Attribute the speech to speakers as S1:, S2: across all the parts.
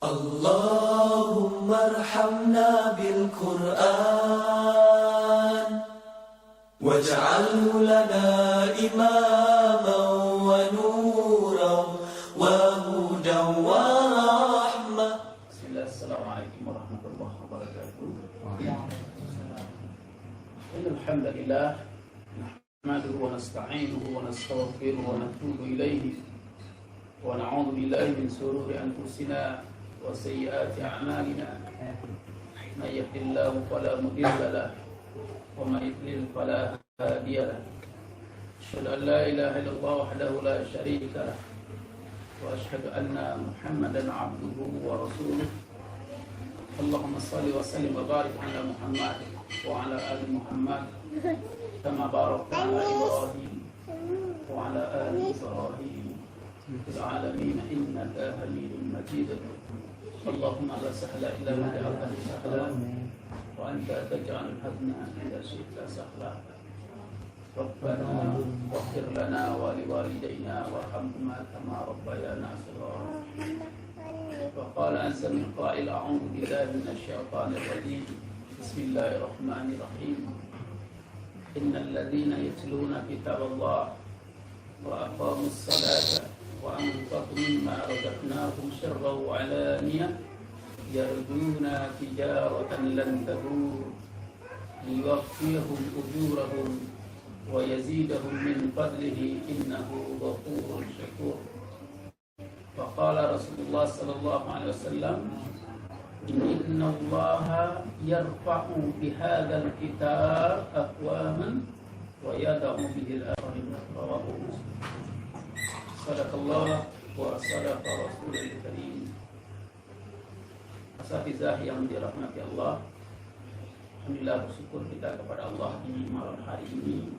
S1: اللهم ارحمنا بالقرآن واجعله لنا إماما ونورا وهدى ورحمة.
S2: بسم الله. السلام عليكم ورحمة الله وبركاته. إن الحمد لله نحمده ونستعينه ونستغفره ونتوب إليه ونعوذ بالله من شرور أنفسنا وسيئات أعمالنا. من يهد الله فلا مضل له ومن يضلل فلا هادي له. أشهد أن لا إله إلا الله وحده لا شريك له وأشهد أن محمدا عبده ورسوله. اللهم صل وسلم وبارك على محمد وعلى آل محمد كما باركت على إبراهيم وعلى آل إبراهيم في العالمين إنك حميد مجيد. اللهم لا سهل إلا ما جعلته سهلا وأنت تجعل الحزن إذا شئت سهلا. ربنا اغفر لنا ولوالدينا وارحمهما كما ربيانا صغارا. وقال عز من قائل أعوذ بالله من الشيطان الرجيم. بسم الله الرحمن الرحيم. إن الذين يتلون كتاب الله وأقاموا الصلاة وأنفقوا مما رزقناهم سرا وعلانية يرجون تجارة لن تبور ليوفيهم أجورهم ويزيدهم من فضله إنه غفور شكور. وقال رسول الله صلى الله عليه وسلم إن الله يرفع بهذا الكتاب أقواما ويدع به الآخرين. رواه مسلم. صدق الله وصدق رسوله الكريم. Asatizah yang dirahmati Allah, alhamdulillah bersyukur kita kepada Allah di malam hari ini,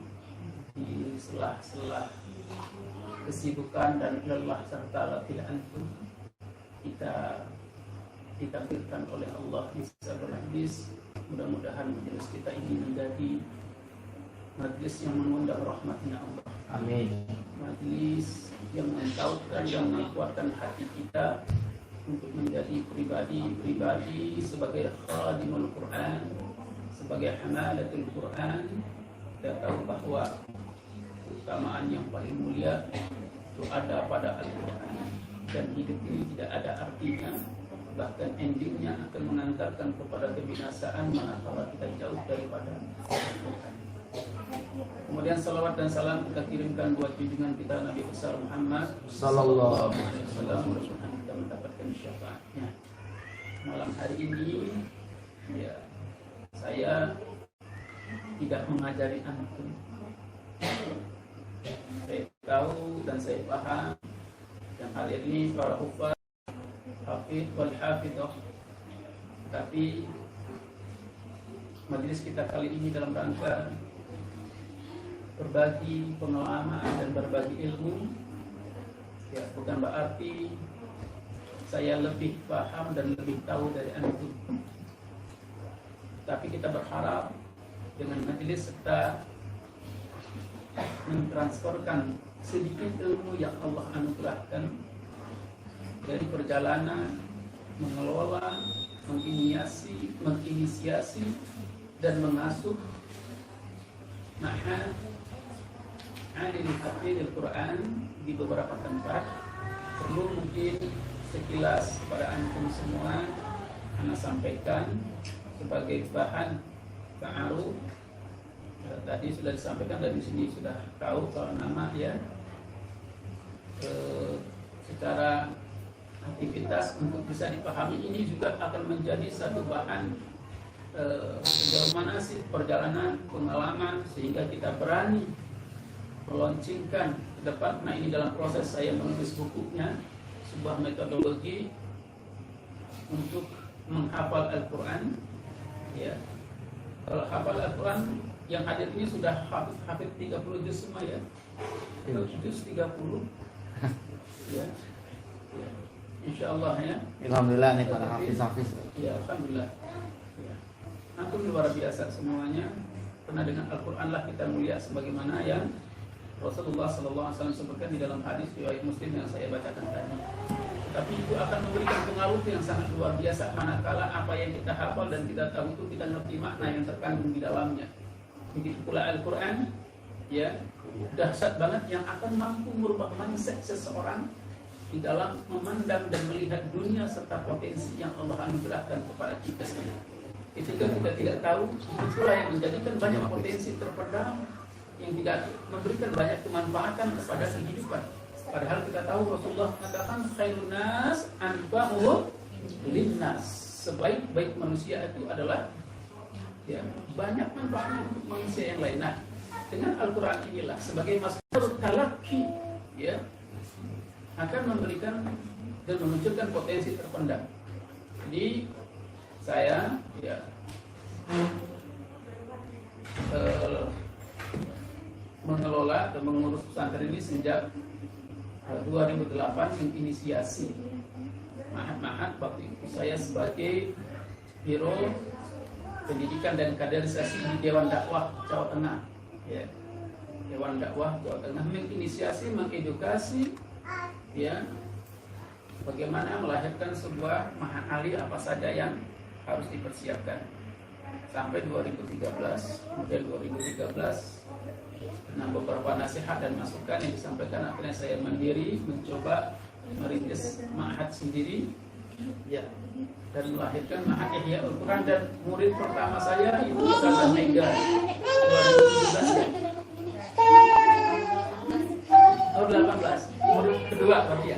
S2: di sela-sela kesibukan dan lelah serta latihan pun kita ditakdirkan oleh Allah bisa bermajlis. Mudah-mudahan majelis kita ini menjadi majelis yang mengundang rahmatnya Allah.
S3: Amin.
S2: Majelis yang mentauhidkan, yang menguatkan hati kita untuk menjadi pribadi sebagai khadimul Quran, sebagai hamalatul Quran. Kita tahu bahwa keutamaan yang paling mulia itu ada pada Al-Quran, dan hidup ini tidak ada artinya, bahkan endingnya akan mengantarkan kepada kebinasaan manakala kita jauh daripada Al-Quran. Kemudian salawat dan salam kita kirimkan buat junjungan kita Nabi besar Muhammad sallallahu alaihi wasallam, mudah-mudahan kita mendapatkan syafaatnya. Malam hari ini ya, saya tidak mengajari antum. Saya tahu dan saya paham yang hadir ini para hufaz, hafidh wal hafidhah, tapi majelis kita kali ini dalam rangka berbagi pengalaman dan berbagi ilmu, ya bukan berarti saya lebih paham dan lebih tahu dari antum. Tapi kita berharap dengan majelis serta mentransferkan sedikit ilmu yang Allah anugerahkan dari perjalanan mengelola, menginisiasi dan mengasuh ma'had Adil Tafsir Al-Quran di beberapa tempat. Perlu mungkin sekilas kepada antum semua Ana sampaikan sebagai bahan ta'aruf. Tadi sudah disampaikan dan di sini sudah tahu soal nama ya. Secara aktivitas untuk bisa dipahami ini juga akan menjadi satu bahan sejauh mana sih perjalanan pengalaman sehingga kita berani meluncurkan ke depan. Nah, ini dalam proses saya menulis bukunya, sebuah metodologi untuk menghafal Al-Quran. Ya, kalau hafal Al-Quran yang hadir ini sudah hampir 30 juz semua ya, 30 juz 30. Ya, ya. Insya Allah ya.
S3: Alhamdulillah nih para hafiz.
S2: Ya, alhamdulillah. Ya. Antum luar biasa semuanya. Karena dengan Al-Quran lah kita mulia, sebagaimana yang Rasulullah SAW sebutkan di dalam hadis riwayat Muslim yang saya bacakan tadi. tapi itu akan memberikan pengaruh yang sangat luar biasa manakala apa yang kita hafal dan kita tahu itu kita ngerti makna yang terkandung di dalamnya. Begitu pula Al-Quran, ya, dahsyat banget yang akan mampu merubah mindset seseorang di dalam memandang dan melihat dunia serta potensi yang Allah anugerahkan kepada kita sendiri. Ketika kita tidak tahu, itulah yang menjadikan banyak potensi terpendam yang tidak memberikan banyak kemanfaatan kepada kehidupan. Padahal kita tahu Rasulullah mengatakan khairun nas anfa'uhum linnas. Sebaik-baik manusia itu adalah ya, banyak manfaatnya untuk manusia yang lain. Nah, dengan Al-Quran inilah sebagai masdar talaqi, ya, akan memberikan dan memunculkan potensi terpendam. Jadi saya ya mengelola dan mengurus pesantren ini sejak 2008, menginisiasi ma'had-ma'had. Waktu itu saya sebagai Biro Pendidikan dan Kaderisasi di Dewan Dakwah Jawa Tengah, ya, Dewan Dakwah Jawa Tengah menginisiasi, mengedukasi, ya, bagaimana melahirkan sebuah ma'had ali, apa saja yang harus dipersiapkan. Sampai 2013, kemudian 2013 dengan beberapa nasihat dan masukan yang disampaikan, akhirnya saya mandiri mencoba merintis ma'had sendiri, ya, dan melahirkan ma'had Ihya Al-Quran. Dan murid pertama saya itu Ustazah Mega 2017, ya. Tahun 18, murid kedua berarti ya.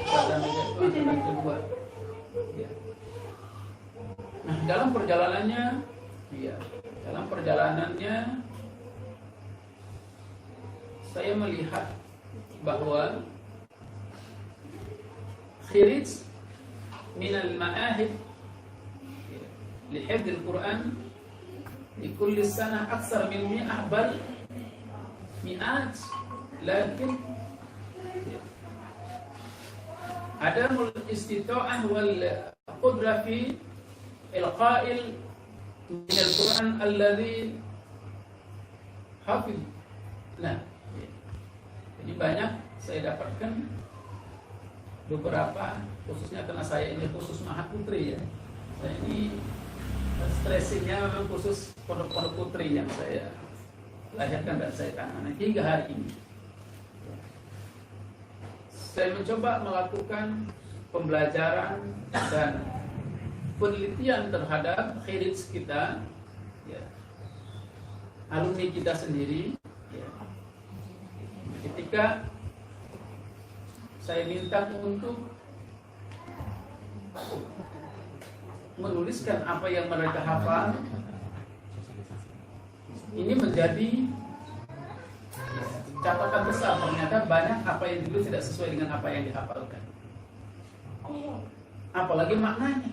S2: Ustazah Mega itu murid kedua, ya. Nah, dalam perjalanannya saya melihat bahwa khirij minal ma'ahid li hifdzil Quran di kulli sana aksar min mi'ah bal mi'at, lakin adamul istita'ah wal qudrah fi ilqa'il min al-Quran alladhi hafiz. Nah, jadi banyak saya dapatkan beberapa, khususnya karena saya ini khusus Ma'had Putri, ya. Saya ini stressingnya memang khusus pondok-pondok putri yang saya lahirkan dan saya tangani hingga hari ini. Saya mencoba melakukan pembelajaran dan penelitian terhadap khirij kita, ya, alumni kita sendiri, ya. Ketika saya minta untuk menuliskan apa yang mereka hafal, ini menjadi catatan besar. Ternyata banyak apa yang ditulis tidak sesuai dengan apa yang dihafalkan, apalagi maknanya.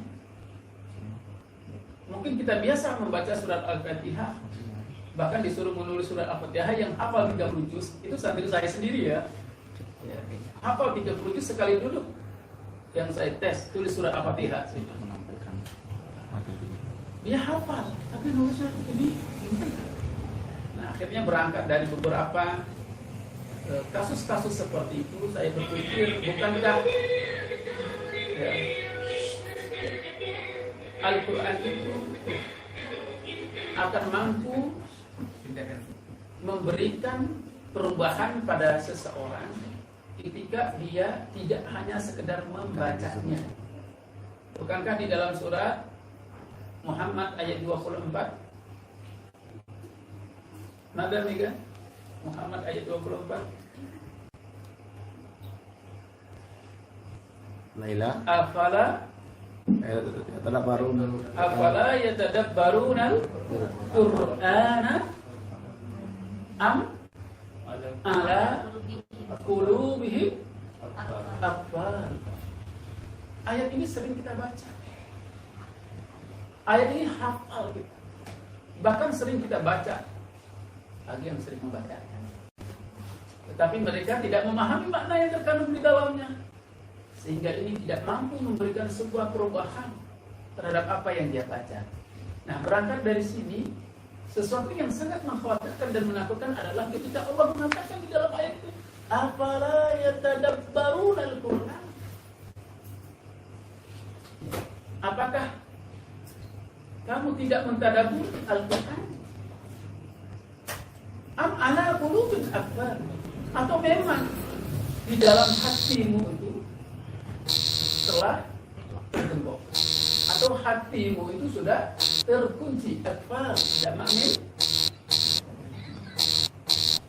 S2: Mungkin kita biasa membaca surat Al-Fatihah, bahkan disuruh menulis surat Al-Fatihah yang hafal 30 juz, itu santri saya sendiri, ya. Hafal 30 juz sekali duduk. Yang saya tes, tulis surat Al-Fatihah. Dia hafal, tapi nulisnya ini. Nah, akhirnya berangkat dari beberapa kasus-kasus seperti itu, saya berpikir, bukankah ya, Al-Quran itu akan mampu memberikan perubahan pada seseorang ketika dia tidak hanya sekedar membacanya. Bukankah di dalam surat Muhammad ayat 24? Nada Mega? Muhammad ayat 24.
S3: Laila.
S2: Afala yatadabbaruna al-Qur'ana am ala qulubihim aqfal. Ayat ini sering kita baca. Ayat ini hafal kita. Bahkan sering kita baca. Bagi yang sering membaca. Tetapi mereka tidak memahami makna yang terkandung di dalamnya. Sehingga ini tidak mampu memberikan sebuah perubahan terhadap apa yang dia baca. Nah, berangkat dari sini, sesuatu yang sangat mengkhawatirkan dan menakutkan adalah ketika Allah mengatakan di dalam ayat itu, afala yatadabbaruna al-Qur'an. Apakah kamu tidak mentadabbur Al-Quran? Am ala qulubin akbar? Atau memang di dalam hatimu itu telah tergembok, atau hatimu itu sudah terkunci? Akbar tidak makna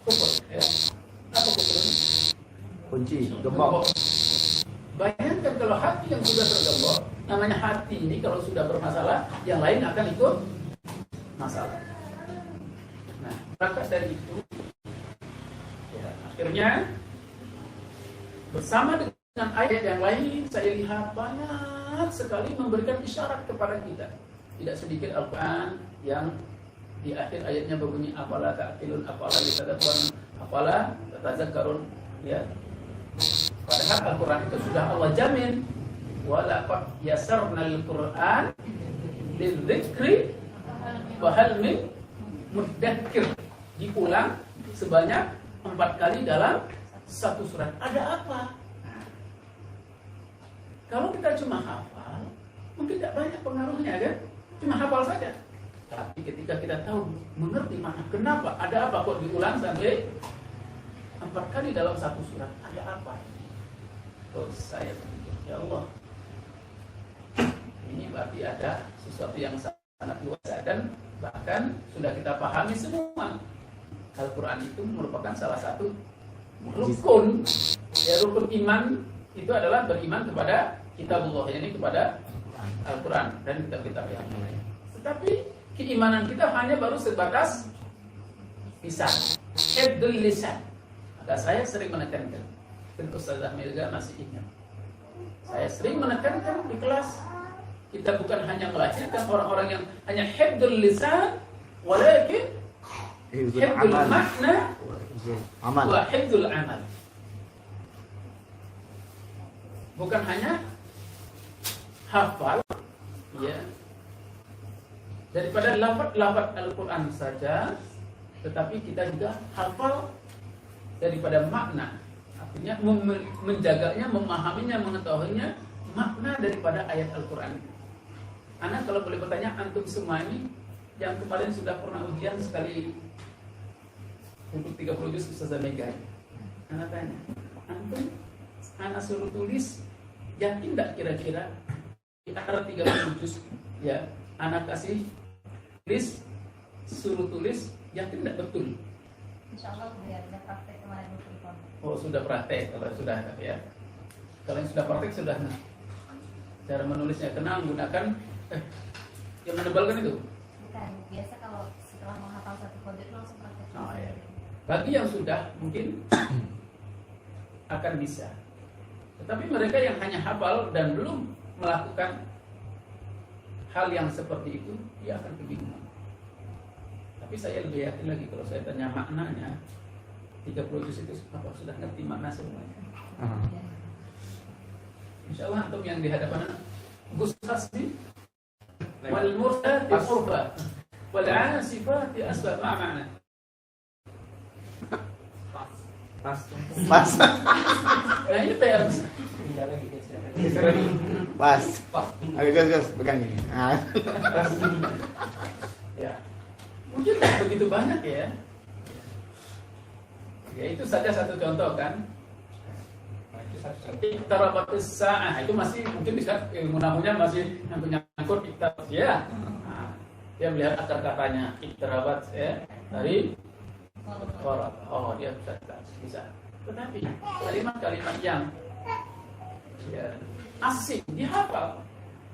S2: kufur, ya. Apa kufurnya?
S3: Kunci, gembok.
S2: Bayangkan kalau hati yang sudah tergembok, namanya hati ini kalau sudah bermasalah, yang lain akan ikut masalah. Nah, berangkat dari itu, ya, akhirnya bersama dengan ayat yang lain, saya lihat banyak sekali memberikan isyarat kepada kita. Tidak sedikit Al-Quran yang di akhir ayatnya berbunyi afala ta'qilun, afala litadabbarun, afala tatazakkarun, ya. Padahal Al-Quran itu sudah Allah jamin, walaqad yasarnal Quran lidzikri wa hal min mudakkir. Diulang sebanyak 4 kali dalam satu surat. Ada apa? Kalau kita cuma hafal, mungkin tidak banyak pengaruhnya, kan? Cuma hafal saja. Tapi ketika kita tahu, mengerti makna, kenapa, ada apa kok diulang sampai 4 kali dalam satu surat, ada apa? Oh, saya berpikir, ya Allah, ini berarti ada sesuatu yang sangat luas dan bahkan sudah kita pahami semua. Al-Quran itu merupakan salah satu rukun, ya, rukun iman itu adalah beriman kepada kitabullah, ini kepada Al-Quran dan kitab-kitab yang lain. Tetapi keimanan kita hanya baru sebatas lisan, hifdzul lisan. Maka saya sering menekankan, tentu Ustazah Mirza masih ingat, saya sering menekankan di kelas, kita bukan hanya melahirkan orang-orang yang hanya hifdzul lisan, walakin hifdzul makna wa hifdzul amal. Bukan hanya hafal, ya, daripada lafaz Al-Quran saja, tetapi kita juga hafal daripada makna. Artinya menjaganya, memahaminya, mengetahuinya makna daripada ayat Al-Quran. Anak kalau boleh bertanya, antum semua ini yang kemarin sudah pernah ujian sekali untuk 30 juz Ustazah Mega, anak tanya, antum anak suruh tulis, yakin tidak kira-kira di antara 30 juz, ya, anak kasih tulis, suruh tulis, yakin tidak betul?
S4: Insya Allah biar ada praktek kemarin itu.
S2: Oh, sudah praktek, kalau sudah, ya. Kalau yang sudah praktek sudah cara menulisnya, kena menggunakan yang menebalkan itu.
S4: Bukan, biasa kalau setelah menghafal satu kode langsung praktek.
S2: Oh, ya. Bagi yang sudah mungkin akan bisa. Tetapi mereka yang hanya hafal dan belum melakukan hal yang seperti itu, dia akan kebingungan. Tapi saya lebih yakin lagi kalau saya tanya maknanya, 30 juz itu apa sudah ngerti makna semuanya. Insya Allah antum yang di hadapan Gus Hasbi wal murtati qurba wal asifati asbab ma'ana.
S3: Pas.
S2: Nah ini PR.
S3: Pas. Ayo guys, pegang ini.
S2: Ya. Mungkin begitu banyak ya. Ya itu saja satu contoh kan. Iqtarabatis sa'ah itu masih mungkin bisa ilmu nahunya masih menyangkut iqtarabat ya. Nah, dia melihat akar katanya iqtarabat ya dari qarab. Oh dia bisa. Tetapi kalimat-kalimat yang ya asing dihafal.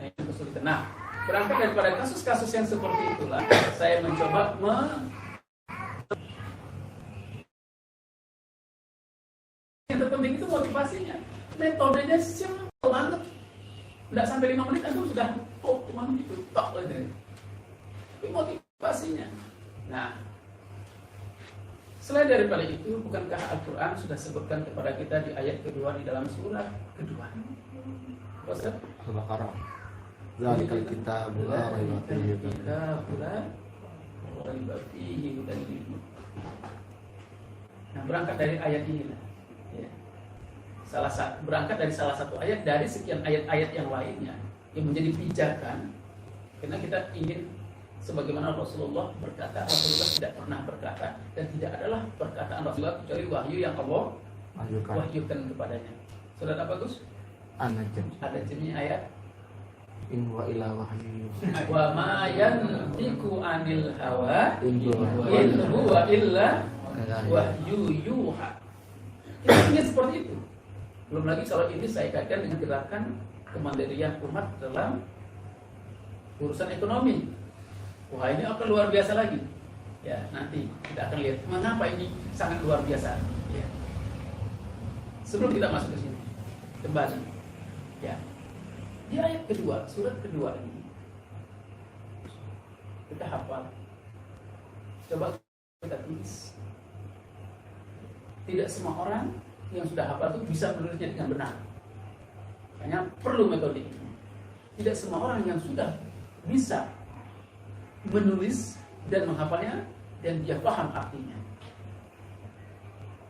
S2: Nah itu kesulitan. Nah, berangkat daripada kasus-kasus yang seperti itulah saya mencoba yang terpenting itu motivasinya. Metodenya simpel banget. Tidak sampai 5 menit aku sudah cuma gitu, tok aja. Tapi motivasinya. Nah, selain daripada itu, bukankah Al-Quran sudah sebutkan kepada kita di ayat kedua di dalam surat kedua? Ustaz?
S3: Al-Baqarah. Zalikal kitabul la raiba fihi.
S2: Nah, berangkat dari ayat inilah. Ya. Berangkat dari salah satu ayat dari sekian ayat-ayat yang lainnya yang menjadi pijakan, karena kita ingin sebagaimana Rasulullah berkata, Rasulullah tidak pernah berkata dan tidak adalah perkataan Rasulullah kecuali wahyu yang Allah wahyukan kepadanya. Surat apa Gus?
S3: An-Najm.
S2: Ada jenis ayat
S3: In huwa illa wahyu.
S2: wa ma yantiqu anil hawa
S3: In huwa
S2: in huwa illa wahyu yuha. Kita ingin seperti itu. Belum lagi kalau ini saya kaitkan dengan gerakan kemandirian umat dalam urusan ekonomi. Wah, ini akan luar biasa lagi. Ya, nanti kita akan lihat mengapa ini sangat luar biasa. Ya. Sebelum kita masuk ke sini, kembali. Ya. Di ayat kedua, surat kedua ini kita hafal. Coba kita tulis. Tidak semua orang yang sudah hafal itu bisa menulisnya dengan benar. Hanya perlu metode ini. Tidak semua orang yang sudah bisa menulis dan menghafalnya dan dia paham artinya.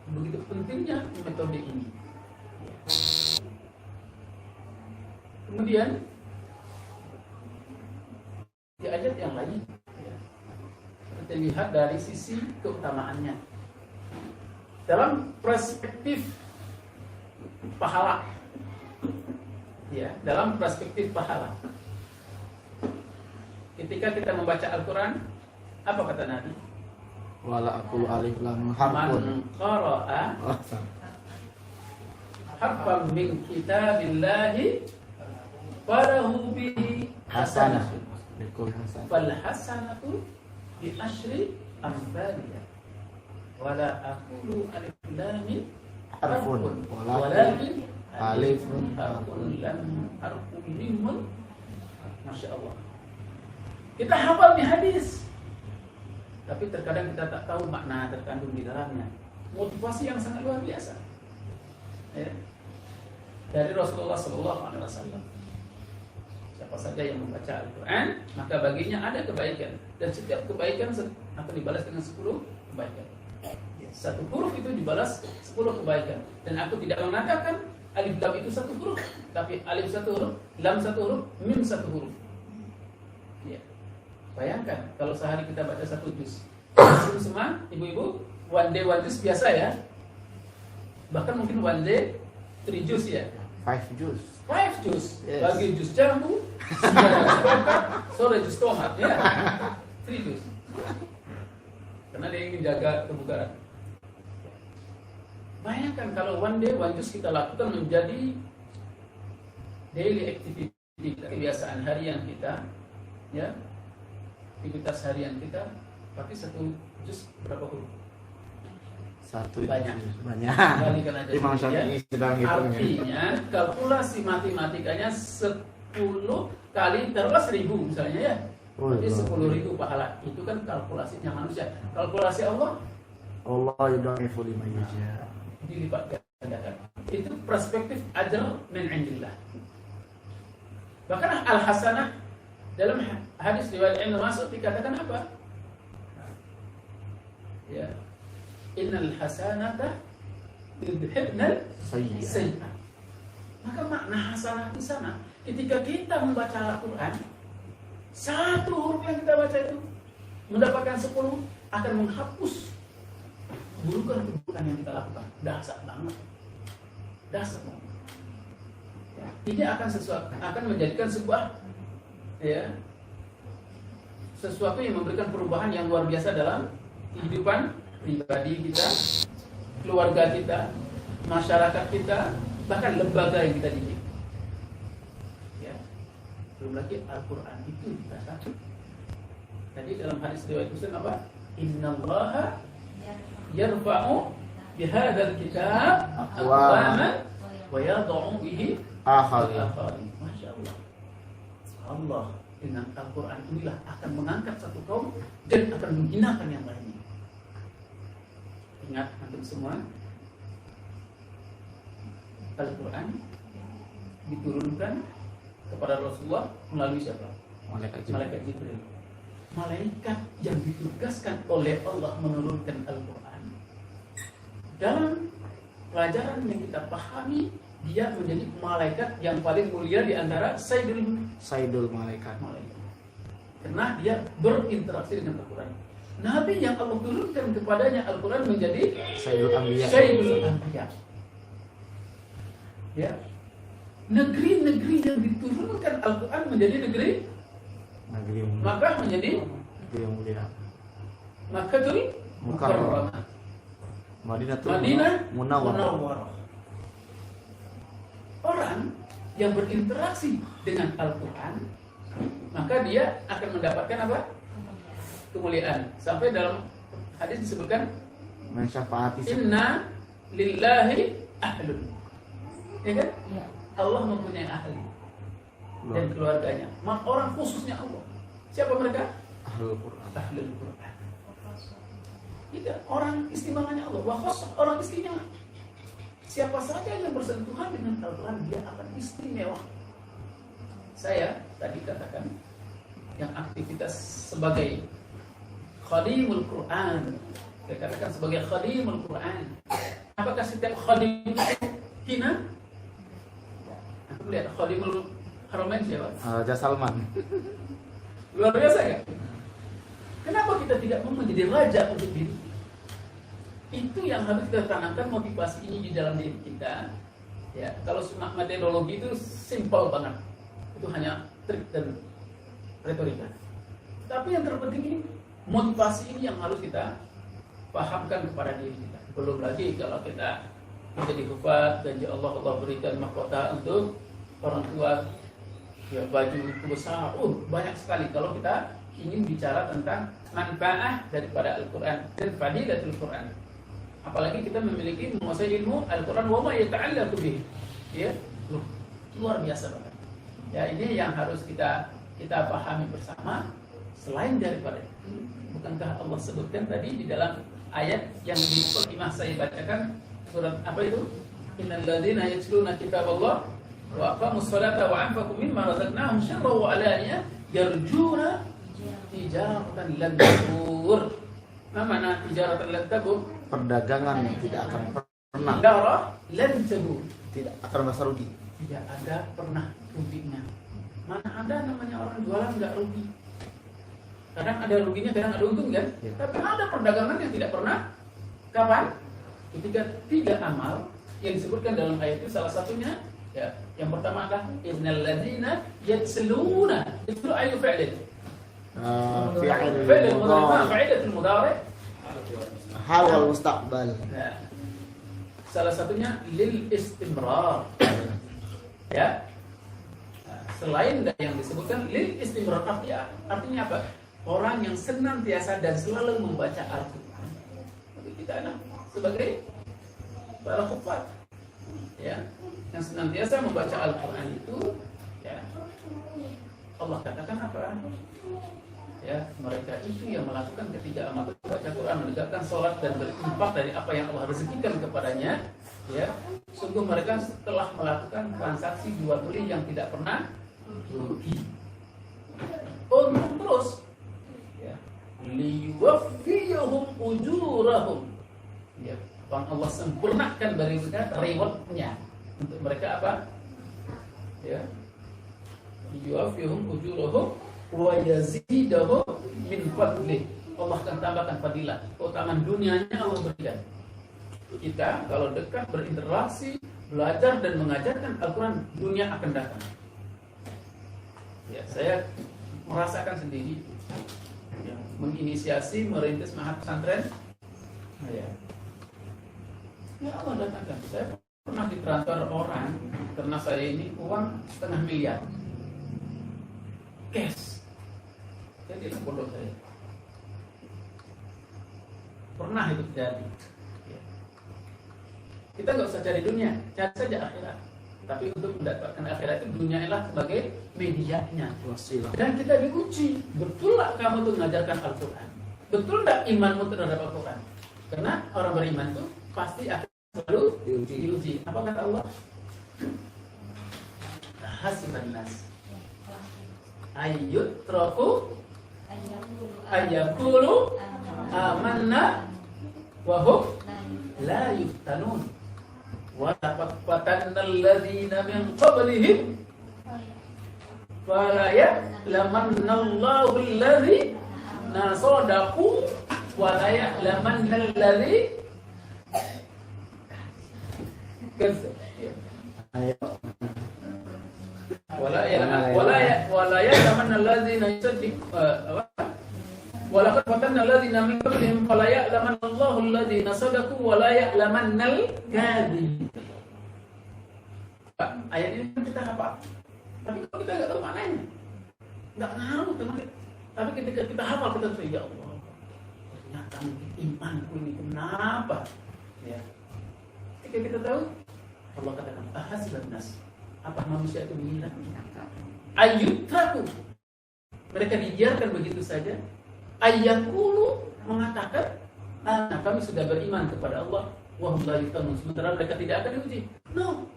S2: Begitu pentingnya metode ini. Kemudian di ayat yang lain kita lihat dari sisi keutamaannya dalam perspektif pahala. Ya, dalam perspektif pahala. Ketika kita membaca Al-Quran, apa kata Nabi?
S3: Wala aqulu alif lam harfun.
S2: Man qara'a harfan min kitabillahi falahu bihi
S3: Hasanah.
S2: hasanah.
S3: Bikul hasanah.
S2: Fal hasanatu bi asyri amsalha. Wala aqulu alif lam
S3: Harfun.
S2: walakin
S3: Alifun
S2: harfun lam harfun mimun. Masya Allah. Kita hafal di hadis, tapi terkadang kita tak tahu makna terkandung di dalamnya. Motivasi yang sangat luar biasa. Ya. Dari Rasulullah SAW. Siapa saja yang membaca Al-Quran, maka baginya ada kebaikan. Dan setiap kebaikan akan dibalas dengan 10 kebaikan. Satu huruf itu dibalas 10 kebaikan. Dan aku tidak mengatakan alif lam itu satu huruf, tapi alif satu huruf, lam satu huruf, mim satu huruf. Ya. Bayangkan kalau sehari kita baca 1 juz. Semua ibu-ibu one day one juz biasa ya. Bahkan mungkin one day 3 juz ya.
S3: 5 juz.
S2: 5 juz.
S3: Yes.
S2: Bagi juz jambu, juz tomat, sore juz tomat ya. 3 juz. Karena dia ingin jaga kebugaran. Bayangkan kalau one day one juz kita lakukan menjadi daily activity, kebiasaan harian kita, ya. Aktivitas harian kita, tapi 1 juz berapa huruf?
S3: 1
S2: Banyak.
S3: Banyak.
S2: Kalikan aja.
S3: Imam Syafi'i sedang hitungnya.
S2: Artinya kalkulasi matematikanya 10 kali taruhlah 1000 misalnya ya. Berarti 10.000 pahala. Itu kan kalkulasinya manusia. Kalkulasi Allah
S3: Allah yudha'ifu liman yasha.
S2: dilipat gandakan. Itu perspektif ajr min indillah. Bahkan al-hasanah dalam hadis riwayat Ibnu Mas'ud dikatakan apa? Ya. Innal hasanata yudhibnal sayyi'ah. Maka makna hasanah di sana ketika kita membaca Al-Qur'an, 1 huruf yang kita baca itu mendapatkan 10 akan menghapus keburukan yang kita lakukan. Dahsyat banget. Dahsyat banget. Ya. Ini akan menjadikan sebuah sesuatu yang memberikan perubahan yang luar biasa dalam kehidupan pribadi kita, keluarga kita, masyarakat kita, bahkan lembaga yang kita didik. Ya. Belum lagi Al-Quran itu dikatakan. Tadi dalam hadis riwayat Muslim apa? Innallaha yarfa'u bihadzal kitab aqwaman wa yad'u bihi akharin. Masya Allah. Allah dengan Al-Quran inilah akan mengangkat satu kaum dan akan menghinakan yang lainnya. Ingat antum semua, Al-Quran diturunkan kepada Rasulullah melalui siapa? Malaikat Jibril. Malaikat yang ditugaskan oleh Allah menurunkan Al-Quran. Dalam pelajaran yang kita pahami dia menjadi malaikat yang paling mulia di antara
S3: Sayyidul malaikat.
S2: Karena dia berinteraksi dengan Al-Quran. Nabi yang Allah turunkan kepadanya Al-Quran menjadi
S3: Sayyidul Anbiya.
S2: Sayyidul Anbiya. Ya. Negeri-negeri yang diturunkan Al-Quran menjadi negeri
S3: mulia.
S2: Makkah menjadi
S3: Negeri yang mulia.
S2: Makkatul Mukarramah. Madinah Munawwarah. Orang yang berinteraksi dengan Al-Quran, maka dia akan mendapatkan apa? Kemuliaan. Sampai dalam hadis disebutkan
S3: Mensyafaati.
S2: Inna lillahi ahlun. Ya kan?
S4: Iya.
S2: Allah mempunyai ahli dan keluarganya. Orang khususnya Allah. Siapa mereka?
S3: Ahlul Quran.
S2: Ahlul Quran. Tidak, orang istimewanya Allah. Wa khas orang istimewa. Siapa saja yang bersentuhan dengan Al-Quran, dia akan istimewa. Saya tadi katakan yang aktivitas sebagai khadimul Quran, saya katakan sebagai khadimul Quran. Apakah setiap khadim itu hina? Aku lihat khadimul Haramain siapa?
S3: Raja Salman.
S2: Luar biasa ya. Kenapa kita tidak mau menjadi raja untuk diri? Itu yang harus kita tanamkan, motivasi ini di dalam diri kita. Ya, kalau metodologi itu simpel banget. Itu hanya trik dan retorika. Tapi yang terpenting ini motivasi ini yang harus kita pahamkan kepada diri kita. Belum lagi kalau kita menjadi hufaz, janji Allah berikan mahkota untuk orang tua, ya baju besar, banyak sekali. Kalau kita ingin bicara tentang manfaat daripada Al-Quran dan fadilatul Quran, apalagi kita memiliki menguasai ilmu Al-Quran wa ma yata'allaqu bihi, ya, luar biasa banget. Ya, ini yang harus kita pahami bersama. Selain daripada itu, bukankah Allah sebutkan tadi di dalam ayat yang di mukadimah saya bacakan, surat apa itu? Innal ladzina yatluna kitaballah wa aqamus salata wa anfaqu mimma razaqnahum sirran wa alaniya yarjuna tijaratan lan tabur. Apa makna tijaratan lan tabur?
S3: Perdagangan yang tidak akan pernah.
S2: Tijara lan tabur.
S3: Tidak akan merasa rugi.
S2: Tidak ada pernah ruginya. Mana ada namanya orang jualan nggak rugi? Kadang ada ruginya, kadang ada untung kan?
S3: Ya.
S2: Tapi ada perdagangan yang tidak pernah. Kapan? Ketika 3 amal yang disebutkan dalam ayat itu, salah satunya ya, yang pertama adalah innal ladzina yatsluna. Itu ayu fi'lin. Fi'il mudhari, fa'ilatul mudhari.
S3: Hal wal mustaqbal.
S2: Nah, salah satunya lil istimrar. Ya. Nah, selain dari yang disebutkan lil istimrar, artinya apa? Orang yang senantiasa dan selalu membaca Al-Quran. Tapi kita sebagai para hufaz, ya, yang senantiasa membaca Al-Quran itu, ya, Allah katakan apa? Ya, mereka itu yang melakukan ketiga amal, baca Quran, menegakkan sholat dan berinfak dari apa yang Allah rezekikan kepadanya. Ya, sungguh mereka telah melakukan transaksi jual beli yang tidak pernah rugi. Untung terus. Ya, liyuwaffiyahum ujurahum. Ya, Allah sempurnakan bagi mereka rewardnya. Untuk mereka apa? Ya, liyuwaffiyahum ujurahum wa yazidahum min fadlih. Allah akan tambahkan fadilah, keutamaan dunianya Allah berikan. Kita kalau dekat berinteraksi, belajar dan mengajarkan Al-Quran, dunia akan datang. Ya, saya merasakan sendiri, ya, menginisiasi, merintis mahat pesantren. Ya, Allah datangkan. Saya pernah ditransfer orang karena saya ini uang 500 miliar cash. Jadi bodoh saya. Pernah itu terjadi. Kita nggak usah cari dunia, cari saja akhirat. Tapi untuk mendapatkan akhirat itu dunia adalah sebagai medianya. Dan kita diuji, betul lah kamu tuh mengajarkan Al-Quran? Betul nggak imanmu terhadap Al-Quran? Karena orang beriman itu pasti akan selalu diuji. Apa kata Allah? Hasiban nas ayyutraku ayyakulu amanna wa hum la yuftanun Wa laqad fatanna alladziina min qablihim fala ya'lamanna Allahu alladziina sadaqu wa la ya'lamanna alladziina wala ya'lamanna alladziina walaqad fatanna alladziina min qablihim fala ya'lamanna Allahu alladziina sadaqu wa la ya'lamanna al-kadhibin. Ayat ini kan kita hafal, tapi kalau kita nggak tahu maknanya, nggak ngaruh teman. Tapi ketika kita hafal kita tuh ya Allah, ternyata imanku ini kenapa? Ya, ketika kita tahu, Allah katakan ahasiban nas, apa manusia itu mengira ayyutraku, mereka dibiarkan begitu saja. Ayyakulu mengatakan, kami sudah beriman kepada Allah, wa hum la yuftanun, sementara mereka tidak akan diuji. No.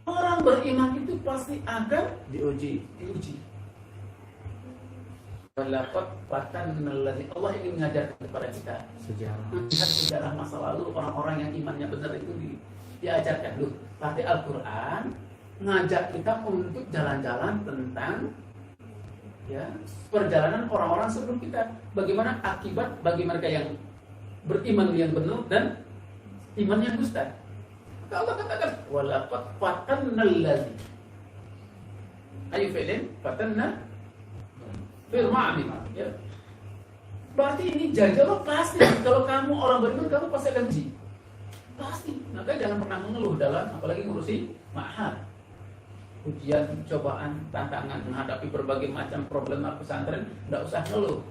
S2: Orang beriman itu pasti akan diuji. Walaqad fatanna alladziina, Allah ingin mengajarkan kepada kita sejarah masa lalu orang-orang yang imannya benar itu diajarkan dulu. Tapi Al-Qur'an ngajak kita untuk jalan-jalan tentang ya perjalanan orang-orang sebelum kita. Bagaimana akibat bagi mereka yang beriman yang benar dan iman yang dusta. Allah katakan walaqad fatanna alladziina. Ayu fi'lin fatanna fil ma'amil. Ya. Berarti ini jajalah pasti. Kalau kamu orang beriman, kamu pasti akan uji. Pasti. Maka jangan pernah mengeluh dalam apalagi ngurusi ma'had. Ujian, cobaan, tantangan menghadapi berbagai macam problema pesantren, enggak usah ngeluh.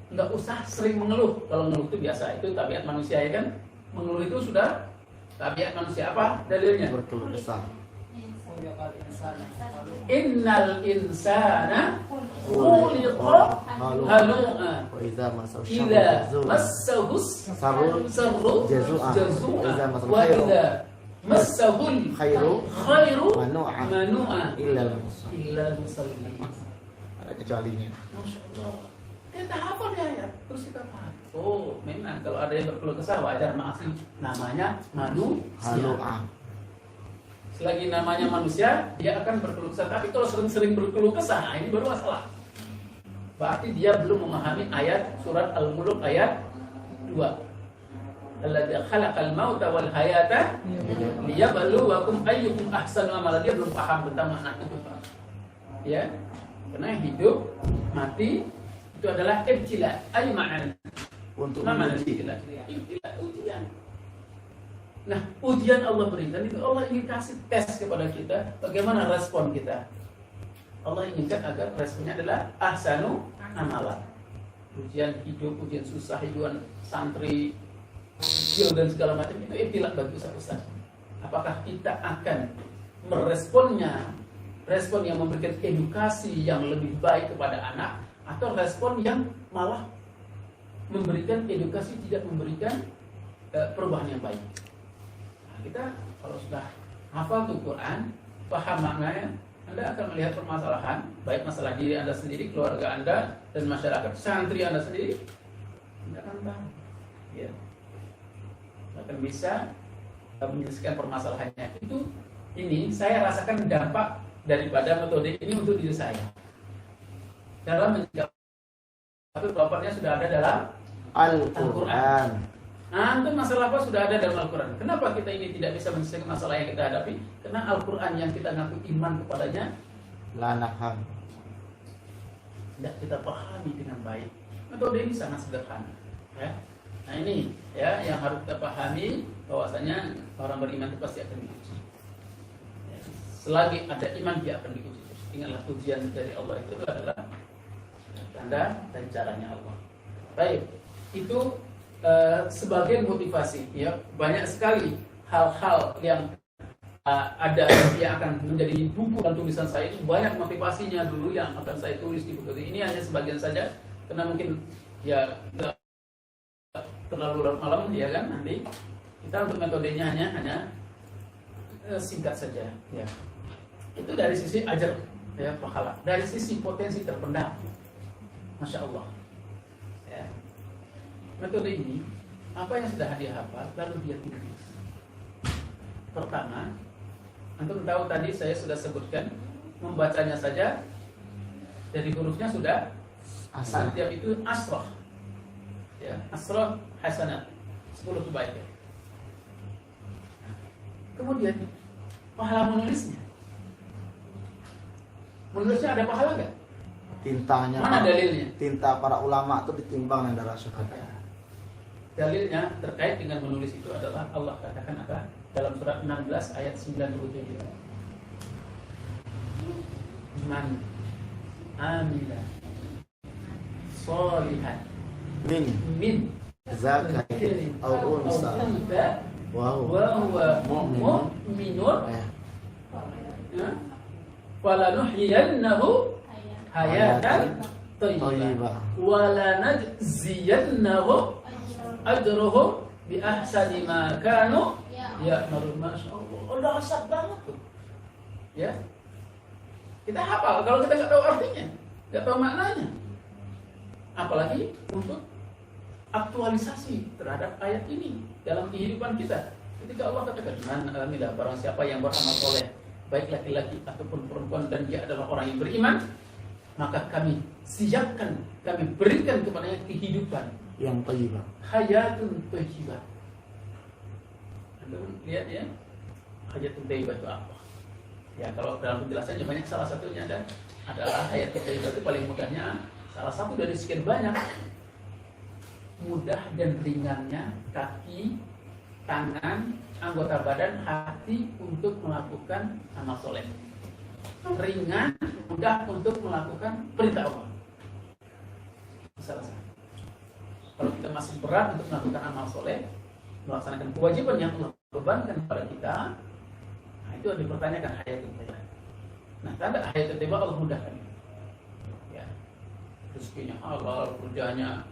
S2: Enggak usah sering mengeluh. Kalau mengeluh itu biasa, itu tabiat manusia ya kan? Mengeluh itu sudah tabiat manusia. Apa dalilnya?
S3: Berkeluh kesah.
S2: Innal insana khuliqa halu'a
S3: Wa idza massahu
S2: idza
S3: syarru
S2: massahu sarru
S3: jazua
S2: jazua wa idza massahu khairu manu'a
S3: illa
S2: musallin.
S3: ada kecualinya.
S2: Masyaallah. Kita hafal ya ayat, terus kita paham. Oh, memang kalau ada yang berkeluh kesah wajar, maksud namanya manusia. Selagi namanya manusia, dia akan berkeluh kesah. Tapi kalau sering-sering berkeluh kesah, ini baru masalah. Berarti dia belum memahami ayat surat Al-Mulk ayat 2. Alladzi khalaqal mauta wal hayata liyabluwakum ayyukum ahsanu amala. Dia belum paham tentang makna itu. Ya. Karena hidup, mati itu adalah ibtila, ay ma'an.
S3: Untuk
S2: ibtila, ujian. Nah, ujian Allah berikan itu Allah ingin kasih tes kepada kita, bagaimana respon kita. Allah inginkan agar responnya adalah ahsanu amala. Ujian hidup, ujian susah, ujian santri, dan segala macam itu ibtila bagi Ustaz. Apakah kita akan meresponnya, respon yang memberikan edukasi yang lebih baik kepada anak, atau respon yang malah memberikan edukasi tidak memberikan perubahan yang baik. Nah, kita kalau sudah hafal tuh Quran, paham maknanya, Anda akan melihat permasalahan, baik masalah diri Anda sendiri, keluarga Anda, dan masyarakat, santri Anda sendiri, Anda akan tahu. Ya. Akan bisa menyelesaikan permasalahannya. Itu ini saya rasakan dampak daripada metode ini untuk diri saya. Dalam menjawab, tapi bapaknya sudah ada dalam Al-Quran. Nah, untuk masalah apa sudah ada dalam Al-Quran. Kenapa kita ini tidak bisa menyelesaikan masalah yang kita hadapi? Karena Al-Quran yang kita ngaku iman kepadanya
S3: la nafham,
S2: tidak kita pahami dengan baik. Metode ini sangat sederhana. Ya. Nah ini ya yang harus kita pahami, bahwasanya orang beriman itu pasti akan diuji. Ya. Selagi ada iman dia akan diuji. Ingatlah ujian dari Allah itu adalah tanda dan caranya Allah. Baik, itu sebagai motivasi. Ya, banyak sekali hal-hal yang ada yang akan menjadi buku dan tulisan saya itu banyak motivasinya dulu yang akan saya tulis di buku ini. Hanya sebagian saja karena mungkin ya terlalu malam ya kan, nanti kita untuk metodenya hanya singkat saja ya. Itu dari sisi ajar ya pahala, dari sisi potensi terpendam, masya Allah ya. Metode ini apa yang sudah dia hafal lalu dia tulis pertama, antum tahu tadi saya sudah sebutkan, membacanya saja dari hurufnya sudah
S3: Asal.
S2: setiap itu asroh, ya, asroh hasanat, 10 kebaikan. Kemudian pahala menulisnya ada pahala nggak?
S3: Tintanya.
S2: Mana dalilnya?
S3: Tinta para ulama itu ditimbang yang darah syuhada.
S2: Dalilnya terkait dengan menulis itu adalah Allah katakan apa? Dalam surat 16 ayat 97. Man amila sholihan min
S3: Zakarin au unsa wa
S2: wa huwa mu'minun falanuhyiyannahu hayatan thayyibah wa lanajziyannahu ajruhum bi ahsani ma kanu ya'malun. Masyaallah, udah asap banget tuh. Ya. Kita hafal kalau kita nggak tahu artinya, nggak tahu maknanya. Apalagi untuk aktualisasi terhadap ayat ini dalam kehidupan kita. Ketika Allah katakan, "Man amila," barang siapa yang beramal soleh, baik laki-laki ataupun perempuan, dan dia adalah orang yang beriman, maka kami siapkan, kami berikan kepadanya kehidupan
S3: yang thayyibah.
S2: hayatun thayyibah. Anda lihat ya, hayatun thayyibah itu apa? Ya, kalau dalam penjelasannya banyak, salah satunya adalah hayatun thayyibah itu paling mudahnya, salah satu dari sekian banyak, mudah dan ringannya kaki, tangan, anggota badan, hati untuk melakukan amal soleh. Ringan, mudah untuk melakukan perintah Allah. Salah satu. Kalau kita masih berat untuk melakukan amal soleh, melaksanakan kewajiban yang Allah bebankan kepada kita, nah itu yang dipertanyakan hayatun thayyibah. Nah, tanda hayatun thayyibah Allah mudahkan. Ya, rezekinya halal, kerjanya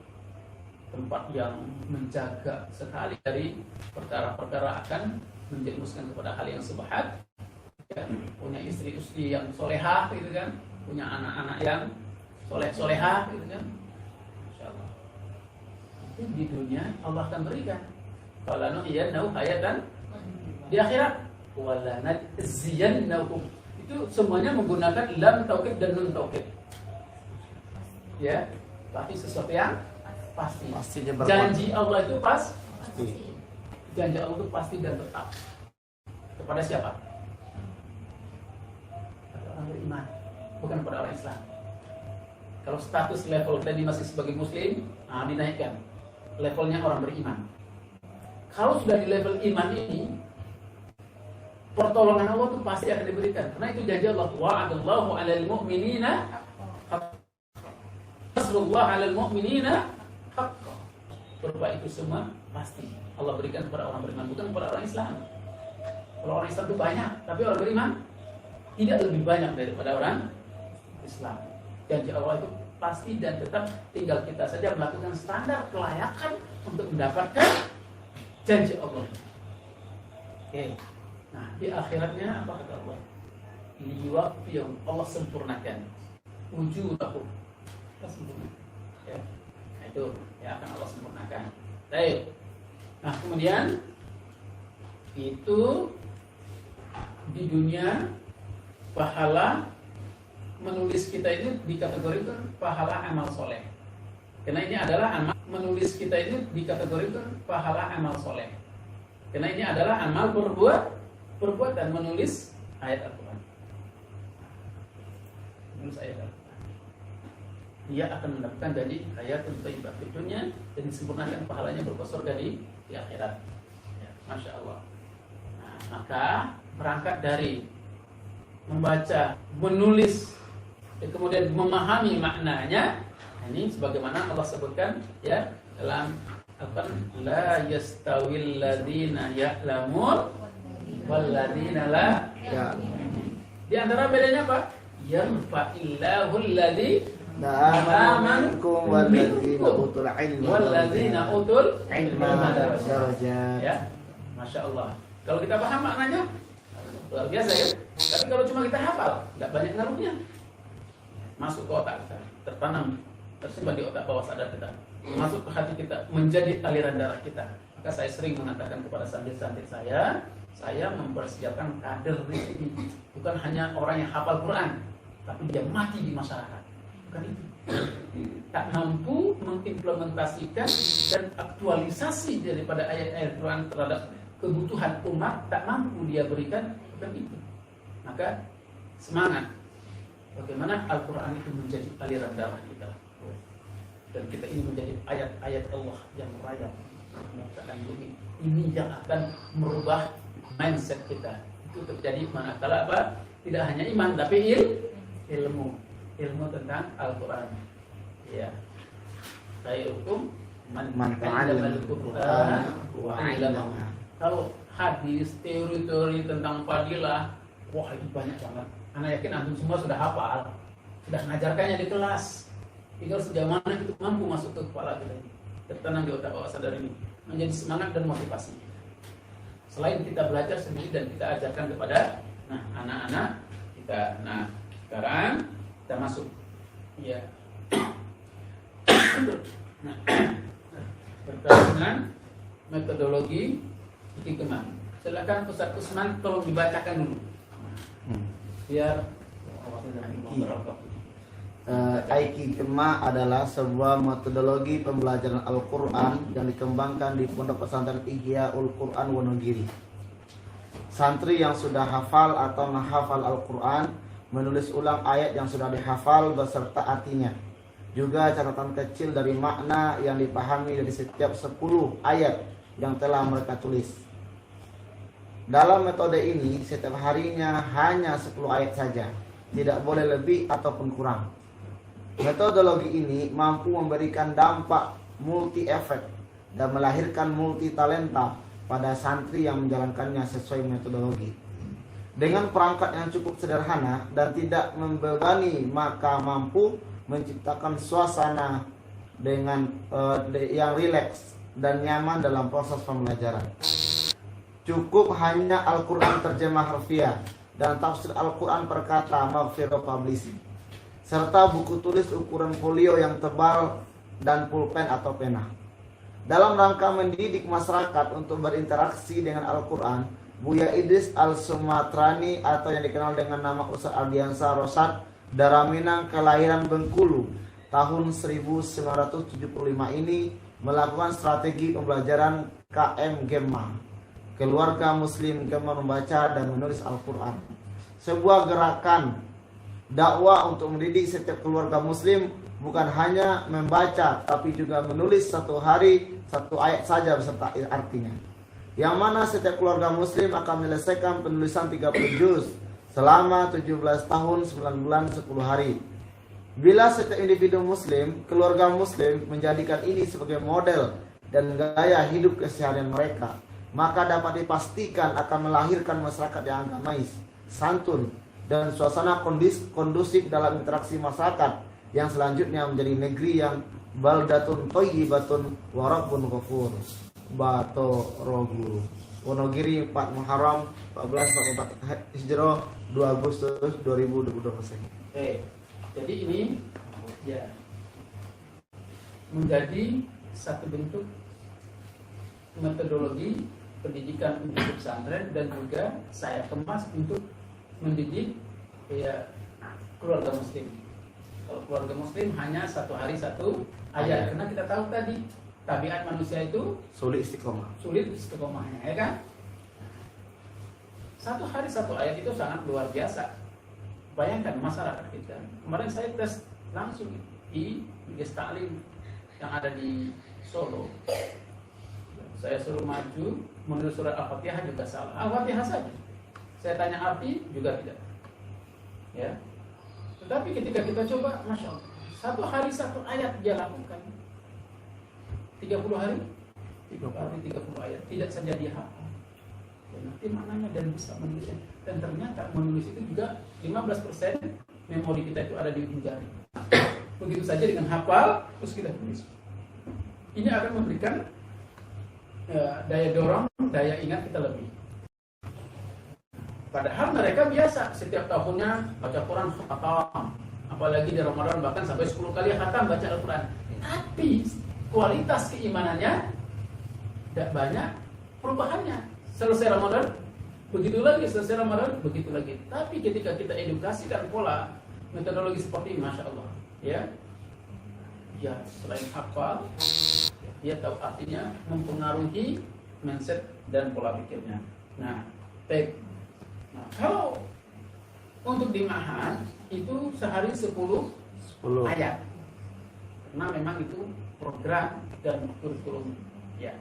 S2: tempat yang menjaga sekali dari perkara-perkara akan menjerumuskan kepada hal yang subhat. Ya, punya istri-istri yang solehah gitu kan, punya anak-anak yang solehah gitu kan. Insyaallah. Itu di dunia Allah akan berikan. Falanuhyiyannahu hayatan di akhirat. Walanajziyannahu. Itu semuanya menggunakan lam taukid dan nun taukid. Ya, tapi sesuatu yang pasti. Janji Allah itu pasti. Janji Allah itu pasti dan tetap. Kepada siapa? Kepada orang beriman, bukan kepada orang Islam. Kalau status level tadi masih sebagai muslim, nah dinaikkan. Levelnya orang beriman. Kalau sudah di level iman ini, pertolongan Allah itu pasti akan diberikan. Karena itu janji Allah. Wa'adallahu 'alal mu'minina nasrullah 'alal mu'minina haqqan. Berupa itu semua pasti Allah berikan kepada orang beriman, bukan kepada orang Islam. Kalau orang Islam itu banyak, tapi orang beriman tidak lebih banyak daripada orang Islam. Janji Allah itu pasti dan tetap, tinggal kita saja melakukan standar kelayakan untuk mendapatkan janji Allah. Oke. Nah, di akhiratnya apa kata Allah? Liwafiyum, Allah sempurnakan wujudahum. Allah sempurnakan. Ya. Nah, itu yang akan Allah sempurnakan. Baik. Nah, kemudian itu di dunia pahala menulis kita ini dikategorikan pahala amal soleh. Karena ini adalah amal menulis kita ini dikategorikan pahala amal soleh. Karena ini adalah amal perbuatan menulis ayat Al-Quran. Menulis ayat Al-Quran. Dia akan mendapatkan janji hayatun thayyibah di dunia dan disempurnakan pahalanya berupa surga di akhirat. Ya, Masya Allah. Nah, maka berangkat dari membaca, menulis, dan kemudian memahami maknanya. Ini sebagaimana Allah sebutkan ya dalam Al-Quran, la yastawil ladzina ya'lamun wal ladzina la ya'lamun. Di antara bedanya apa? Yarfa'illahu alladzina amanu minkum wal ladzina utul ilma darajat. Ya, Masya Allah. Kalau kita paham maknanya luar biasa ya. Tapi kalau cuma kita hafal, nggak banyak ngaruhnya. Masuk ke otak kita, tertanam, tersimpan di otak bawah sadar kita, masuk ke hati kita, menjadi aliran darah kita. Maka saya sering mengatakan kepada santri-santri saya, Saya mempersiapkan kader di sini, bukan hanya orang yang hafal Quran, tapi dia mati di masyarakat. Bukan itu. Tak mampu mengimplementasikan dan aktualisasi daripada ayat-ayat Quran terhadap kebutuhan umat, tak mampu dia berikan, bukan itu. Maka semangat bagaimana Al-Quran itu menjadi aliran darah kita, dan kita ini menjadi ayat-ayat Allah yang merayap permukaan bumi ini, yang akan merubah mindset kita. Itu terjadi manakala apa? Tidak hanya iman tapi ilmu tentang Al-Quran. Ya, khairukum man ta'allama al-Quran wa 'allamahu. Kalau hadis, teori-teori tentang fadilah, wah itu banyak banget. Anak yakin antum semua sudah hafal, sudah mengajarkannya di kelas. Tinggal sejauh mana itu mampu masuk ke kepala kita ini, tertanam di otak bawah sadar ini, menjadi semangat dan motivasi. Selain kita belajar sendiri dan kita ajarkan kepada anak-anak kita. Nah, sekarang kita masuk ya berkaitan dengan metodologi hikmah. Silakan Ustaz Usman tolong dibacakan dulu. Biar
S3: Hikmah adalah sebuah metodologi pembelajaran Al-Quran yang dikembangkan di Pondok Pesantren Ihyaul Quran Wonogiri. Santri yang sudah hafal atau menghafal Al-Quran menulis ulang ayat yang sudah dihafal beserta artinya. Juga catatan kecil dari makna yang dipahami dari setiap 10 ayat yang telah mereka tulis. Dalam metode ini, setiap harinya hanya 10 ayat saja, tidak boleh lebih ataupun kurang. Metodologi ini mampu memberikan dampak multi efek dan melahirkan multi talenta pada santri yang menjalankannya sesuai metodologi. Dengan perangkat yang cukup sederhana dan tidak membebani, maka mampu menciptakan suasana dengan yang rileks dan nyaman dalam proses pembelajaran. Cukup hanya Al-Quran terjemah harfiah dan tafsir Al-Quran per kata Maghfirah Publishing, serta buku tulis ukuran folio yang tebal dan pulpen atau pena. Dalam rangka mendidik masyarakat untuk berinteraksi dengan Al-Quran, Buya Idris Al-Sumatrani atau yang dikenal dengan nama Ustaz Ardiansa Rosad Daraminang kelahiran Bengkulu tahun 1975 ini melakukan strategi pembelajaran KM Gemma, Keluarga Muslim Gemma Membaca dan Menulis Al-Quran. Sebuah gerakan dakwah untuk mendidik setiap keluarga muslim bukan hanya membaca tapi juga menulis satu hari 1 ayat saja beserta artinya. Yang mana setiap keluarga muslim akan menyelesaikan penulisan 30 juz selama 17 tahun 9 bulan 10 hari. Bila setiap individu muslim, keluarga muslim menjadikan ini sebagai model dan gaya hidup keseharian mereka, maka dapat dipastikan akan melahirkan masyarakat yang agamais, santun, dan suasana kondusif dalam interaksi masyarakat yang selanjutnya menjadi negeri yang baldatun thayyibatun wa rabbun ghafur. Bato Rogu Wonogiri 4 Muharram 1444 Hijrah 2 Agustus 2022.
S2: Jadi ini ya menjadi satu bentuk metodologi pendidikan untuk pesantren dan juga saya kemas untuk mendidik ya keluarga muslim. Kalau keluarga muslim hanya 1 hari 1 ayat, karena kita tahu tadi tabiat manusia itu
S3: sulit istiqomahnya, ya kan? 1 hari 1 ayat itu sangat luar biasa. Bayangkan masyarakat kita. Kemarin saya tes langsung di Majelis Taklim yang ada di Solo. Saya suruh maju menulis surat Al-Fatihah juga salah. Al-Fatihah saja. Saya tanya arti juga tidak. Ya. Tetapi ketika kita coba, Masya Allah, 1 hari 1 ayat dia lakukan. 30 hari 30 ayat. Tidak saja dia hafal. Dan nanti maknanya dan bisa menulisnya. Dan ternyata menulis itu juga 15% memori kita itu ada di ujung jari. Begitu saja dengan hafal, terus kita tulis. Ini akan memberikan daya dorong, daya ingat kita lebih. Padahal mereka biasa setiap tahunnya baca Quran khatam, apalagi di Ramadan bahkan sampai 10 kali khatam baca Al-Quran. Tapi kualitas keimanannya tidak banyak perubahannya. Selesai Ramadan
S2: begitu lagi selesai Ramadan, begitu lagi. Tapi ketika kita edukasikan pola metodologi seperti ini, masya Allah, ya selain hafal, dia tahu artinya, mempengaruhi mindset dan pola pikirnya. Nah, kalau untuk di Ma'had itu sehari 10 ayat, karena memang itu program dan kurikulum, ya,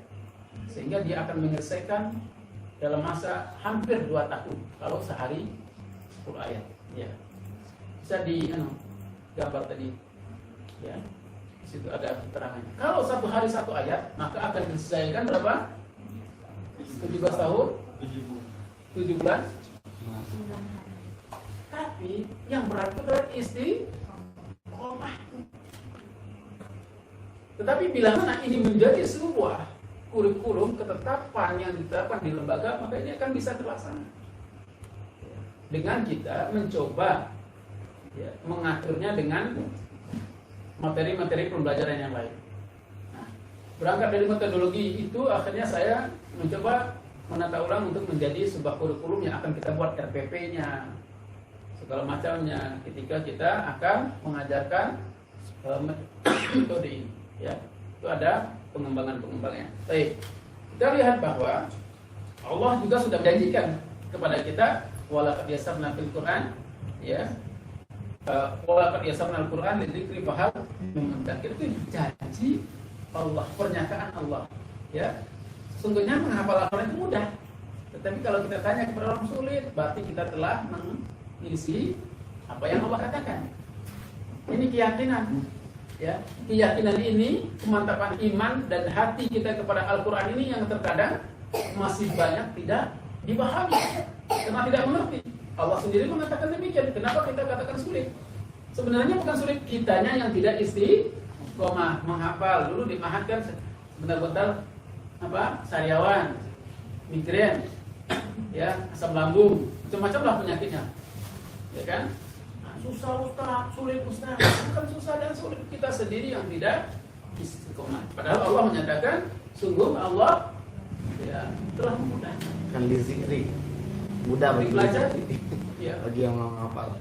S2: sehingga dia akan menyelesaikan dalam masa hampir 2 tahun kalau sehari 10 ayat, ya. Bisa di gambar tadi, ya. Di situ ada keterangannya. Kalau 1 hari 1 ayat, maka akan diselesaikan berapa? 17 tahun? 7 bulan? Tapi yang berat itu adalah istiqomah. Tetapi bila mana ini menjadi sebuah kurikulum ketetapan yang ditetapkan di lembaga, maka ini akan bisa terlaksana. Dengan kita mencoba mengaturnya dengan materi-materi pembelajaran yang lain. Nah, berangkat dari metodologi itu, akhirnya saya mencoba menata ulang untuk menjadi sebuah kurikulum yang akan kita buat RPP-nya, segala macamnya, ketika kita akan mengajarkan metode ini. Ya, itu ada pengembangan-pengembangannya. Baik, kita lihat bahwa Allah juga sudah menjanjikan kepada kita, walaqad yassarna fil Qur'an, ya, walaqad yassarna al-Qur'an lidzikri fahal mudzakkir. Itu janji Allah, pernyataan Allah, ya. Sungguhnya menghafal Al-Quran itu mudah, tetapi kalau kita tanya kepada orang sulit, berarti kita telah mengisi apa yang Allah katakan. Ini keyakinan, ya. Keyakinan ini, kemantapan iman dan hati kita kepada Al-Quran ini yang terkadang masih banyak tidak dipahami karena tidak mengerti. Allah sendiri mengatakan demikian. Kenapa kita katakan sulit? Sebenarnya bukan sulit, kitanya yang tidak istiqomah menghafal. Dulu di Ma'had kan sebentar-bentar sariawan, migren, ya, asam lambung, macam-macam lah penyakitnya, ya kan? Nah, susah Ustaz, sulit Ustaz. Bukan susah dan sulit, kita sendiri yang tidak istiqomah. Padahal Allah menyatakan, sungguh Allah, ya, telah memudahkan.
S3: Kan dizikri, mudah bagi
S2: belajar, ya,
S3: bagi yang mau hafal.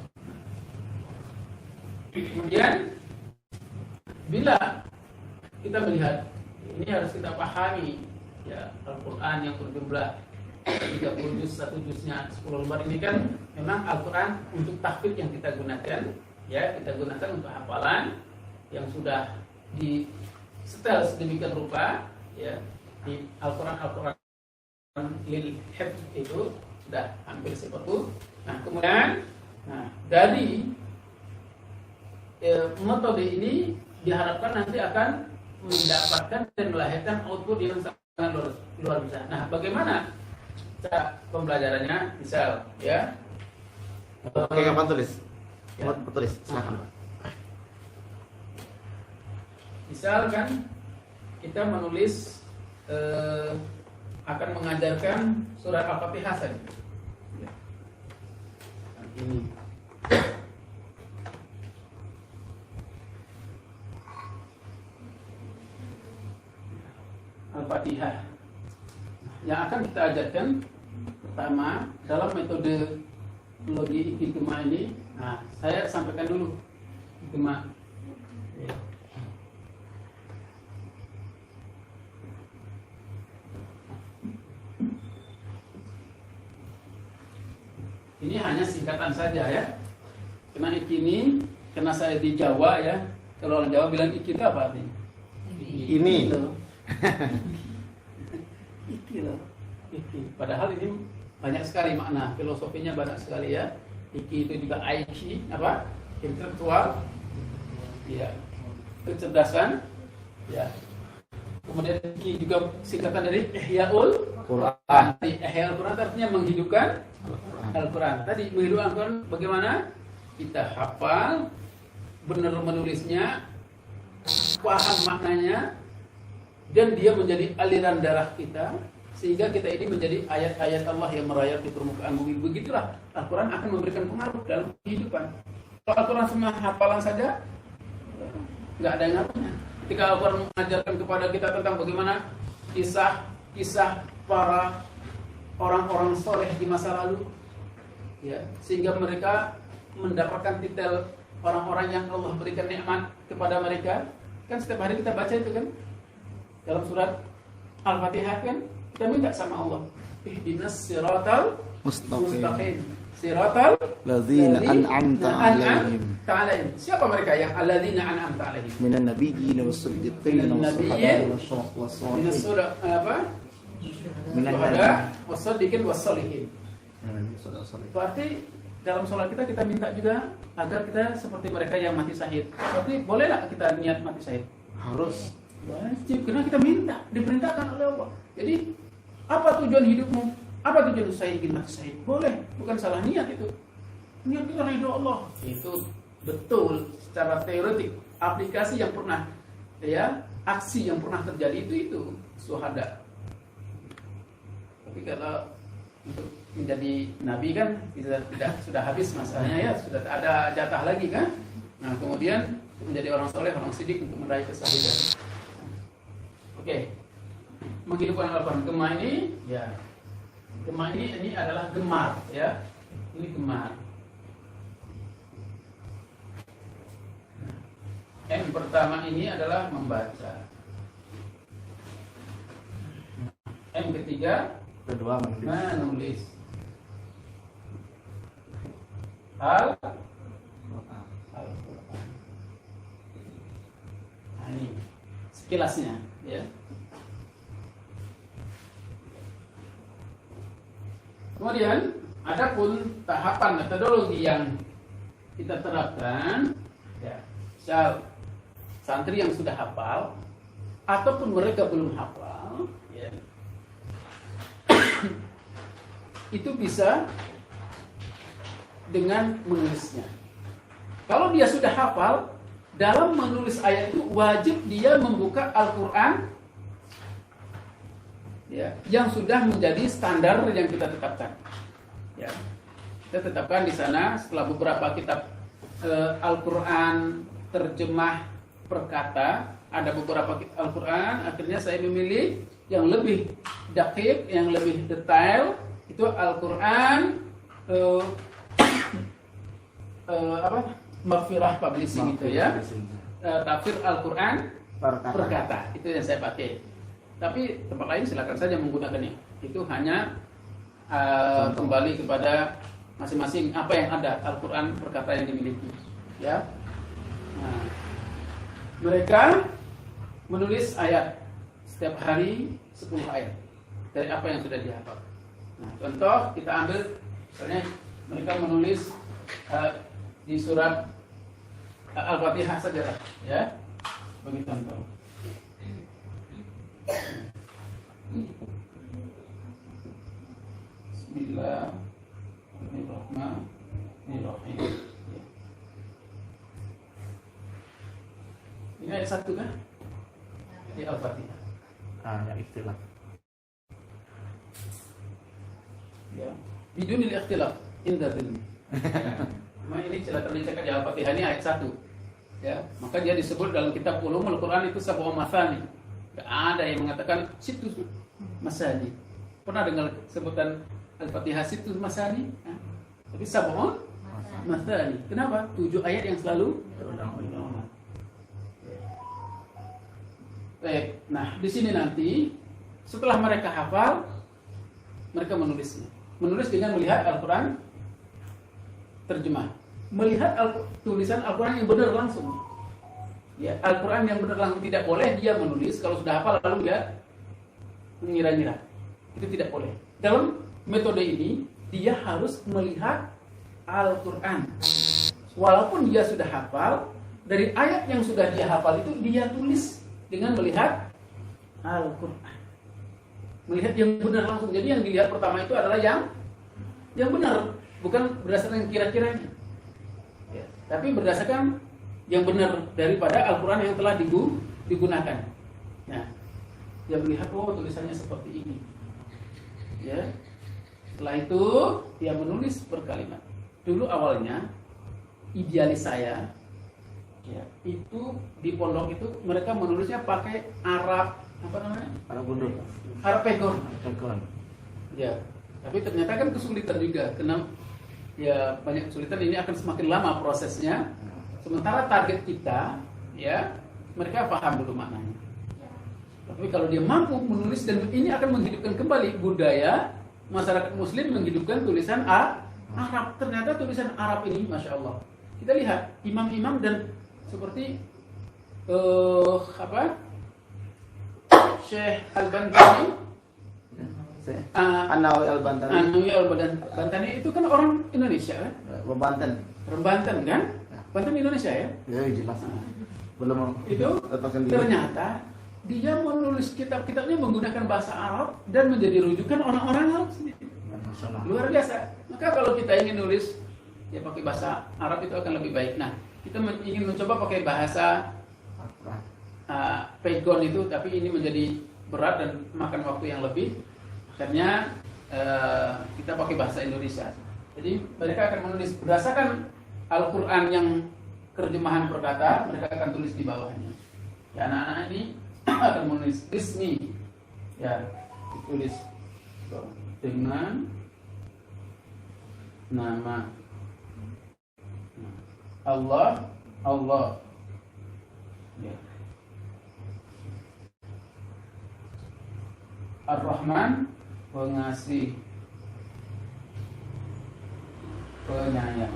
S2: Kemudian, bila kita melihat, ini harus kita pahami, ya, Al-Quran yang berjumlah 30 juz, 1 juznya 10 lembar ini kan memang Al-Quran untuk tahfidz yang kita gunakan, ya, kita gunakan untuk hafalan yang sudah di setel sedemikian rupa, ya, di Al-Quran lil hifz itu sudah hampir seperti. Nah, kemudian, dari metode ini diharapkan nanti akan mendapatkan dan melahirkan output yang sangat luar biasa. Nah, bagaimana cara pembelajarannya? Misal, ya.
S3: Oke, kapan tulis? Ya. Tulis, silakan.
S2: Misal kan kita menulis akan mengajarkan surat Al-Fatihah saja. Ya. Ini. Al-Fatihah. Yang akan kita ajarkan pertama dalam metode logi Iktima ini. Nah, saya sampaikan dulu Iktima. Ya. Ini hanya singkatan saja, ya. Karena ini, karena saya di Jawa, ya. Kalau orang Jawa bilang iki itu apa artinya?
S3: Ini.
S2: Iki loh. Iki. Padahal ini banyak sekali makna, filosofinya banyak sekali, ya. Iki itu juga IQ, apa? Intelektual, ya. Kecerdasan, ya. Kemudian iki juga singkatan dari Ihyaul
S3: Quran.
S2: Ihyaul Quran artinya menghidupkan Al-Quran. Tadi menghidupkan Al-Quran bagaimana? Kita hafal, benar menulisnya, paham maknanya, dan dia menjadi aliran darah kita, sehingga kita ini menjadi ayat-ayat Allah yang merayap di permukaan bumi. Begitulah Al-Quran akan memberikan pengaruh dalam kehidupan. Kalau Al-Quran semua hafalan saja, nggak ada yang ngaruhnya. Ketika Al-Quran mengajarkan kepada kita tentang bagaimana kisah para orang-orang soleh di masa lalu, ya, sehingga mereka mendapatkan titel orang-orang yang Allah berikan nikmat kepada mereka. Kan setiap hari kita baca itu kan dalam surat Al-Fatihah, kan kita minta sama Allah, ihdinas siratal mustaqim, siratal
S3: ladzina an'amta 'alaihim.
S2: Siapa mereka yang alladzina an'amta 'alaihim?
S3: Minan nabiyyin was-siddiqin was-syuhada'i was-shalihin.
S2: Surah apa? Syuhada was-shadiqin was-shalihin. Berarti dalam sholat kita minta juga agar kita seperti mereka yang mati syahid. Berarti boleh nggak kita niat mati syahid?
S3: Harus.
S2: Wajib, karena kita minta, diperintahkan oleh Allah. Jadi apa tujuan hidupmu? Apa tujuan saya ingin mati syahid? Boleh, bukan salah niat itu. Niat kita ridho Allah. Itu betul secara teoretik. Aplikasi yang pernah, ya, aksi yang pernah terjadi itu syuhada. Tapi kalau untuk menjadi nabi kan tidak sudah habis masanya, ya, sudah tak ada jatah lagi kan. Nah, kemudian menjadi orang soleh, orang sidik untuk meraih kesyahidan. Oke. Menghidupkan Al-Quran. Gemah ini, ya. Gemah ini adalah gemar, ya. Ini gemar. M pertama ini adalah membaca. M ketiga
S3: Kedua
S2: menulis. Al-Quran. Nah, ini sekilasnya, ya. Kemudian adapun tahapan metodologi yang kita terapkan, ya, santri yang sudah hafal ataupun mereka belum hafal, ya, itu bisa dengan menulisnya. Kalau dia sudah hafal, dalam menulis ayat itu wajib dia membuka Al-Quran, ya, yang sudah menjadi standar yang kita tetapkan. Ya, kita tetapkan di sana setelah beberapa kitab Al-Quran terjemah per kata, ada beberapa Al-Quran, akhirnya saya memilih yang lebih dakik, yang lebih detail, itu Al-Quran Maghfirah Publishing itu, ya, tafsir Al-Quran per kata, itu yang saya pakai. Tapi tempat lain silakan saja menggunakannya. Itu hanya kembali kepada masing-masing apa yang ada Al-Quran per kata yang dimiliki, ya. Nah, mereka menulis ayat setiap hari 10 ayat dari apa yang sudah dihafal. Nah, contoh kita ambil misalnya mereka menulis di surat Al-Fatihah saja, ya, bagi contoh. Bismillahirrahmanirrahim. Ini ayat 1 kan? Di Al-Fatihah.
S3: Yang ikhtilaf.
S2: Ya. Bidunil ikhtilaf inda dzilmi. Nah, ini sudah terlihat di Al-Fatihah ini ayat 1. Ya, maka dia disebut dalam kitab Ulumul Quran itu sab'u mathani. Tidak ada yang mengatakan situ masani. Pernah dengar sebutan Al-Fatihah situ masani? Tapi sab'u mathani. Kenapa? 7 ayat yang selalu berulang-ulang. Baik. Nah, di sini nanti setelah mereka hafal, mereka menulisnya. Menulis dengan melihat Al-Quran terjemah. Melihat tulisan Al-Quran yang benar langsung. Ya, Al-Quran yang benar langsung tidak boleh dia menulis kalau sudah hafal lalu dia mengira-ngira. Itu tidak boleh. Dalam metode ini dia harus melihat Al-Quran. Walaupun dia sudah hafal, dari ayat yang sudah dia hafal itu dia tulis dengan melihat Al-Quran. Melihat yang benar langsung. Jadi yang dilihat pertama itu adalah yang benar, bukan berdasarkan kira-kiranya, ya, tapi berdasarkan yang benar daripada Al-Quran yang telah digunakan. Nah, dia melihat, oh, tulisannya seperti ini, ya. Setelah itu dia menulis per kalimat. Dulu awalnya idealis saya, ya, itu di pondok itu mereka menulisnya pakai Arab, apa namanya?
S3: Arab gundul.
S2: Arab pegon.
S3: Pegon.
S2: Ya. Tapi ternyata kan kesulitan juga, karena ya banyak kesulitan, ini akan semakin lama prosesnya. Sementara target kita, ya mereka paham dulu maknanya. Tapi kalau dia mampu menulis, dan ini akan menghidupkan kembali budaya masyarakat Muslim menghidupkan tulisan Arab. Ternyata tulisan Arab ini, masya Allah. Kita lihat imam-imam dan seperti Syekh Al-Bantani.
S3: Anawi Al-Bantani.
S2: Anawi Al-Bantani itu kan orang Indonesia kan?
S3: Banten.
S2: Orang Banten kan? Banten Indonesia ya?
S3: Ya jelas. Belum
S2: Itu ternyata dia menulis kitab-kitabnya menggunakan bahasa Arab dan menjadi rujukan orang-orang Arab sendiri. Luar biasa. Maka kalau kita ingin nulis ya pakai bahasa Arab itu akan lebih baik. Nah, kita ingin mencoba pakai bahasa Pegon itu, tapi ini menjadi berat dan makan waktu yang lebih. Akhirnya kita pakai bahasa Indonesia. Jadi mereka akan menulis berdasarkan Al-Quran yang terjemahan per kata, mereka akan tulis di bawahnya. Ya, anak-anak ini akan menulis ismi, ya ditulis dengan nama Allah, ya. Ar-Rahman, pengasih, penyayang.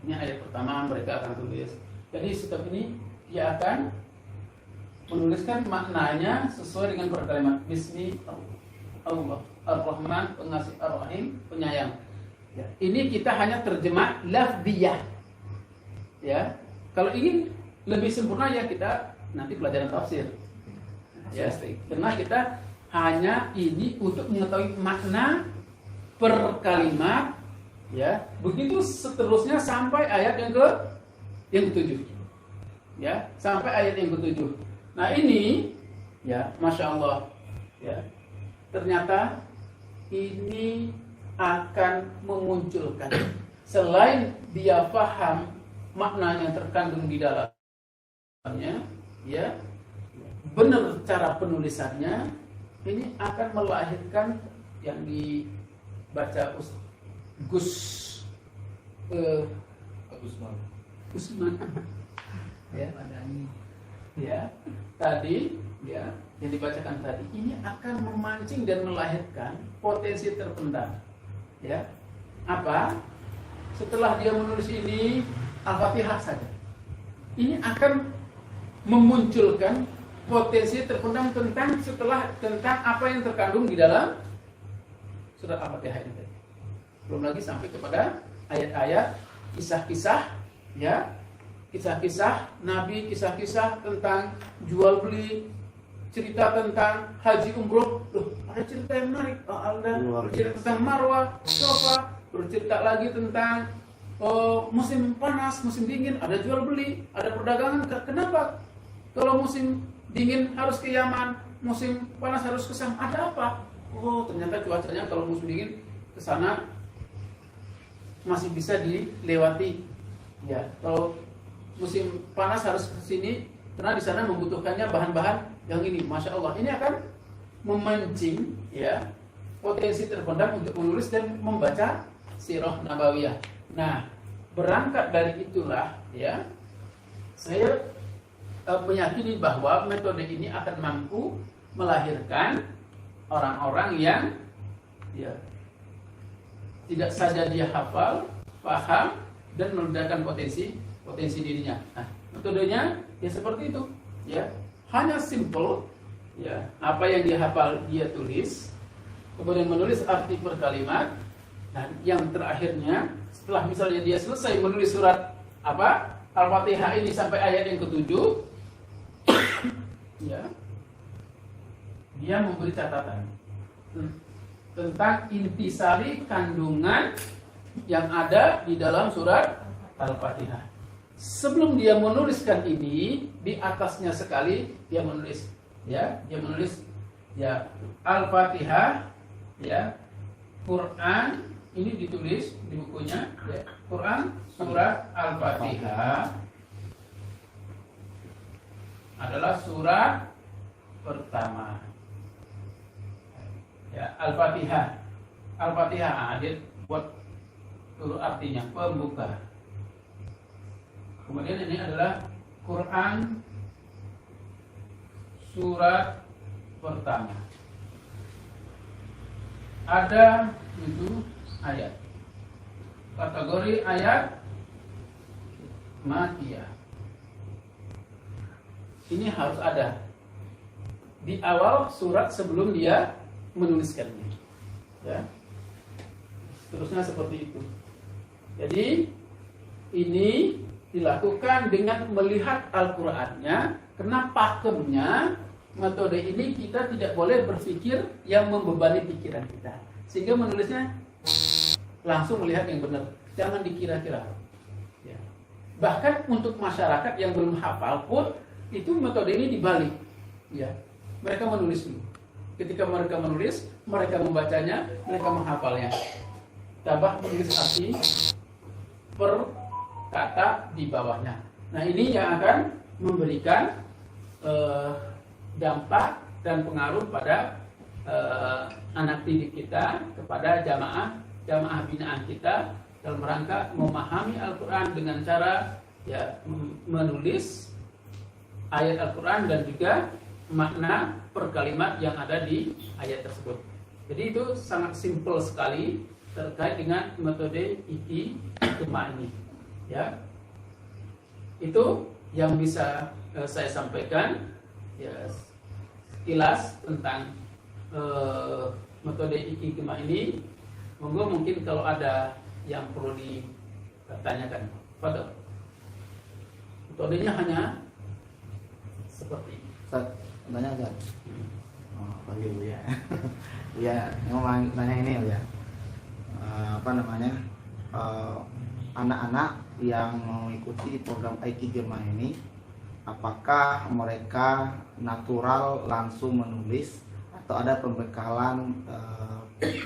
S2: Ini ayat pertama mereka akan tulis. Jadi setiap ini dia akan menuliskan maknanya sesuai dengan perkalimat Bismi Allah, Ar-Rahman, pengasih, Ar-Rahim, penyayang. Ya. Ini kita hanya terjemah lafdiyah. Ya, kalau ingin lebih sempurna ya kita nanti pelajaran tafsir. Ya, karena kita hanya ini untuk mengetahui makna per kalimat, ya. Begitu seterusnya sampai ayat yang ke-7. Ya, sampai ayat yang ke-7. Nah, ini ya, Masya Allah. Ya. Ternyata ini akan memunculkan, selain dia paham maknanya terkandung di dalamnya, ya, benar cara penulisannya, ini akan melahirkan yang dibaca Gusman ya tadi, ya yang dibacakan tadi, ini akan memancing dan melahirkan potensi terpendam. Ya, apa? Setelah dia menulis ini Al-Fatihah saja, ini akan memunculkan potensi terpendam tentang apa yang terkandung di dalam surat Al-Fatihah ini. Belum lagi sampai kepada ayat-ayat kisah-kisah, ya, kisah-kisah Nabi, kisah-kisah tentang jual beli, cerita tentang haji umroh. Loh, ada cerita yang menarik. Ada cerita tentang Marwah, Safa, bercerita lagi tentang musim panas, musim dingin, ada jual beli, ada perdagangan. Kenapa? Kalau musim dingin harus ke Yaman, musim panas harus ke Syam. Ada apa? Oh, ternyata cuacanya kalau musim dingin ke sana masih bisa dilewati. Ya, kalau musim panas harus ke sini karena di sana membutuhkannya bahan-bahan yang ini. Masya Allah, ini akan memancing, ya, potensi terpendam untuk menulis dan membaca sirah nabawiyah. Nah, berangkat dari itulah, ya, saya meyakini bahwa metode ini akan mampu melahirkan orang-orang yang, ya, tidak saja dia hafal, paham, dan meledakkan potensi dirinya. Nah, metodenya ya seperti itu, ya, hanya simple, ya, apa yang dia hafal dia tulis, kemudian menulis arti per kalimat, dan yang terakhirnya setelah misalnya dia selesai menulis surat Al-Fatihah ini sampai ayat yang ke-7, ya, dia memberi catatan tentang intisari kandungan yang ada di dalam surat Al-Fatihah. Sebelum dia menuliskan ini, di atasnya sekali dia menulis, ya, Al-Fatihah, ya, Quran, ini ditulis di bukunya, ya, Quran surat Al-Fatihah adalah surat pertama. Ya, Al-Fatihah. Al-Fatihah dia buat dulu artinya pembuka. Kemudian ini adalah Quran surat pertama. Ada 7 ayat. Kategori ayat Makiyah. Ini harus ada di awal surat sebelum dia menuliskannya. Ya. Terusnya seperti itu. Jadi ini dilakukan dengan melihat Al-Qur'annya, karena pakemnya metode ini kita tidak boleh berpikir yang membebani pikiran kita. Sehingga menulisnya langsung melihat yang benar, jangan dikira-kira. Ya. Bahkan untuk masyarakat yang belum hafal pun itu metode ini dibalik. Ya. Mereka menulis dulu. Ketika mereka menulis, mereka membacanya, mereka menghafalnya. Tabah menulis arti per kata di bawahnya. Nah, ini yang akan memberikan dampak dan pengaruh pada anak didik kita, kepada jamaah binaan kita dalam rangka memahami Al-Quran dengan cara ya menulis ayat Al-Quran dan juga makna per kalimat yang ada di ayat tersebut. Jadi itu sangat simpel sekali terkait dengan metode Iqma ini. Ya, itu yang bisa saya sampaikan. Ya, sekilas tentang metode Iqma ini. Monggo mungkin kalau ada yang perlu ditanyakan. Fadhol. Metodenya hanya seperti ini.
S3: Tanya Ustaz. Oh, panggil Bu ya. Ya, mau tanya ini ya. Anak-anak yang mengikuti program Iqma ini, apakah mereka natural langsung menulis atau ada pembekalan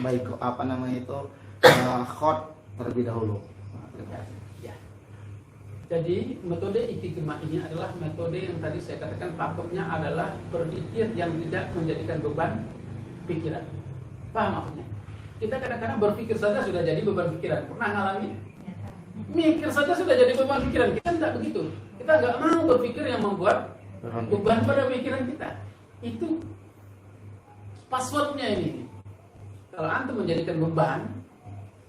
S3: baik khot terlebih dahulu?
S2: Ya. Jadi metode Iqma ini adalah metode yang tadi saya katakan pakemnya adalah berpikir yang tidak menjadikan beban pikiran. Paham maksudnya? Kita kadang-kadang berpikir saja sudah jadi beban pikiran. Pernah ngalami? Mikir saja sudah jadi beban pikiran. Kita tidak begitu. Kita nggak mau berpikir yang membuat beban pada pikiran kita. Itu passwordnya ini. Kalau antum menjadikan beban,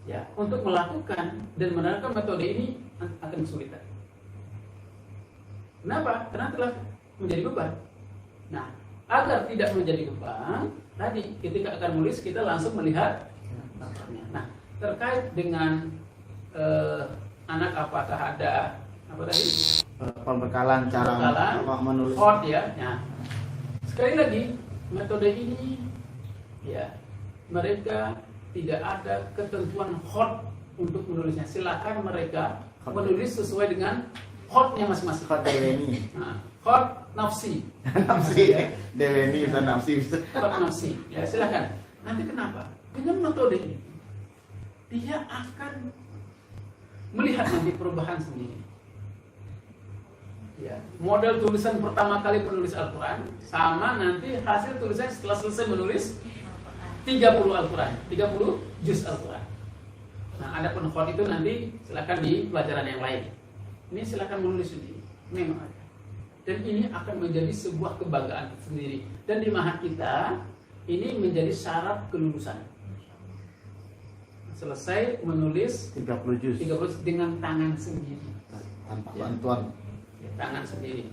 S2: ya untuk melakukan dan menerapkan metode ini akan kesulitan. Kenapa? Karena telah menjadi beban. Nah, agar tidak menjadi beban, tadi ketika akan menulis kita langsung melihat. Nah, terkait dengan anak apakah ada apa tadi?
S3: Pembekalan cara menulis.
S2: Hot ya. Nah, sekali lagi metode ini ya mereka tidak ada ketentuan hot untuk menulisnya. Silakan mereka menulis sesuai dengan hotnya masing-masing.
S3: Hot Deweni.
S2: Nah, hot nafsi.
S3: Nafsi ya. Deweni bisa nafsi bisa.
S2: Hot nafsi. Ya silakan. Nanti kenapa? Dengan metode ini dia akan melihat nanti perubahan sendiri. Ya, model tulisan pertama kali menulis Al-Quran sama nanti hasil tulisan setelah selesai menulis 30 Al-Quran, 30 juz Al-Quran. Nah, ada penhot itu nanti silakan di pelajaran yang lain. Ini silakan menulis sendiri. Memang ada. Dan ini akan menjadi sebuah kebanggaan sendiri. Dan di Mahat kita ini menjadi syarat kelulusan. Selesai menulis
S3: 30 juz
S2: dengan tangan sendiri.
S3: Tanpa bantuan.
S2: Ya, tangan sendiri.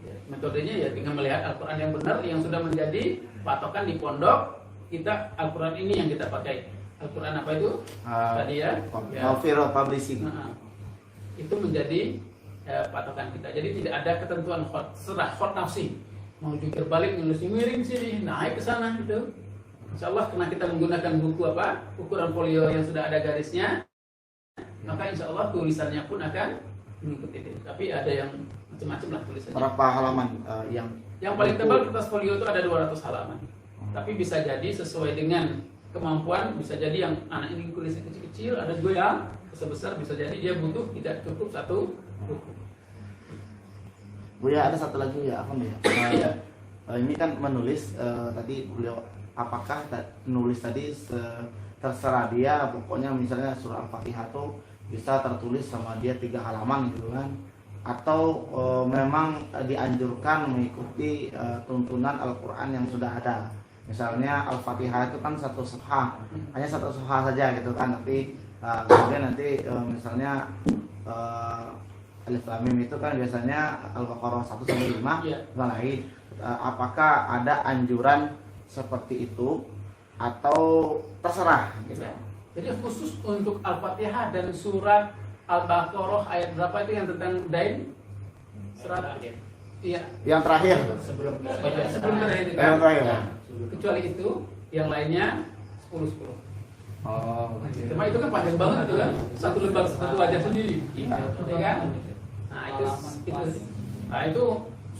S2: Ya, metodenya ya dengan melihat Al-Quran yang benar yang sudah menjadi patokan di pondok. Kita Al-Quran ini yang kita pakai. Al-Quran apa itu? Tadi ya.
S3: Noviro Publishing.
S2: Itu menjadi patokan kita. Jadi tidak ada ketentuan serah khot nafsi. Mau jungkir balik nulisnya miring sini, naik ke sana gitu. Insyaallah karena kita menggunakan buku ukuran folio yang sudah ada garisnya, maka insyaallah tulisannya pun akan mengikuti itu. Tapi ada yang macam-macam lah tulisannya. Berapa
S3: halaman
S2: yang paling tebal kertas folio itu ada 200 halaman. Tapi bisa jadi sesuai dengan kemampuan, bisa jadi yang anak ini tulisnya kecil-kecil, ada juga yang besar-besar, bisa jadi dia butuh tidak cukup satu buku.
S3: Bu ya, ada satu lagi ya, apa nih? Ini kan menulis tadi beliau apakah nulis tadi terserah dia, pokoknya misalnya surah Al-Fatihah tuh bisa tertulis sama dia 3 halaman gitu kan, atau memang dianjurkan mengikuti tuntunan Al-Quran yang sudah ada. Misalnya Al-Fatihah itu kan 1 safhah, hanya 1 safhah saja gitu kan, tapi kemudian nanti misalnya Alif Lam Mim itu kan biasanya Al-Baqarah 1 sampai 5 lain. Apakah ada anjuran seperti itu atau terserah gitu.
S2: Jadi khusus untuk Al-Fatihah dan surat Al-Baqarah ayat berapa itu yang tentang dain? Surat iya.
S3: Yang terakhir.
S2: Sebelum terakhir itu.
S3: Yang terakhir.
S2: Kecuali itu, yang lainnya 10-10.
S3: Oh.
S2: Cuma itu kan panjang banget itu kan, 1 lembar 1 wajah sendiri, ya kan? Nah itu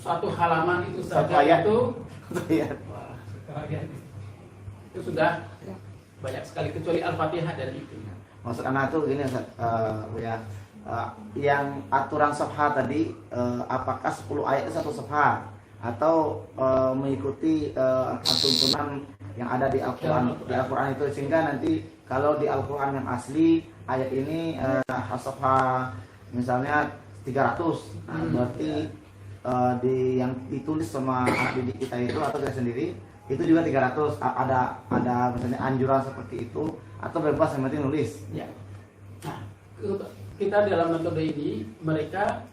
S2: 1 halaman itu
S3: Satu
S2: saja
S3: ayat.
S2: itu.
S3: Iya.
S2: Itu sudah banyak sekali, kecuali Al-Fatihah dan itu.
S3: Maksud anak tuh gini Ustaz, yang aturan safhah tadi apakah 10 ayat itu 1 safhah atau mengikuti tuntunan yang ada di Al-Quran itu, sehingga nanti kalau di Al-Quran yang asli ayat ini safhah misalnya 300, nah, berarti di yang ditulis sama anak didik kita itu atau kita sendiri itu juga 300. Ada misalnya anjuran seperti itu atau bebas yang penting nulis.
S2: Ya. Nah, kita dalam metode ini mereka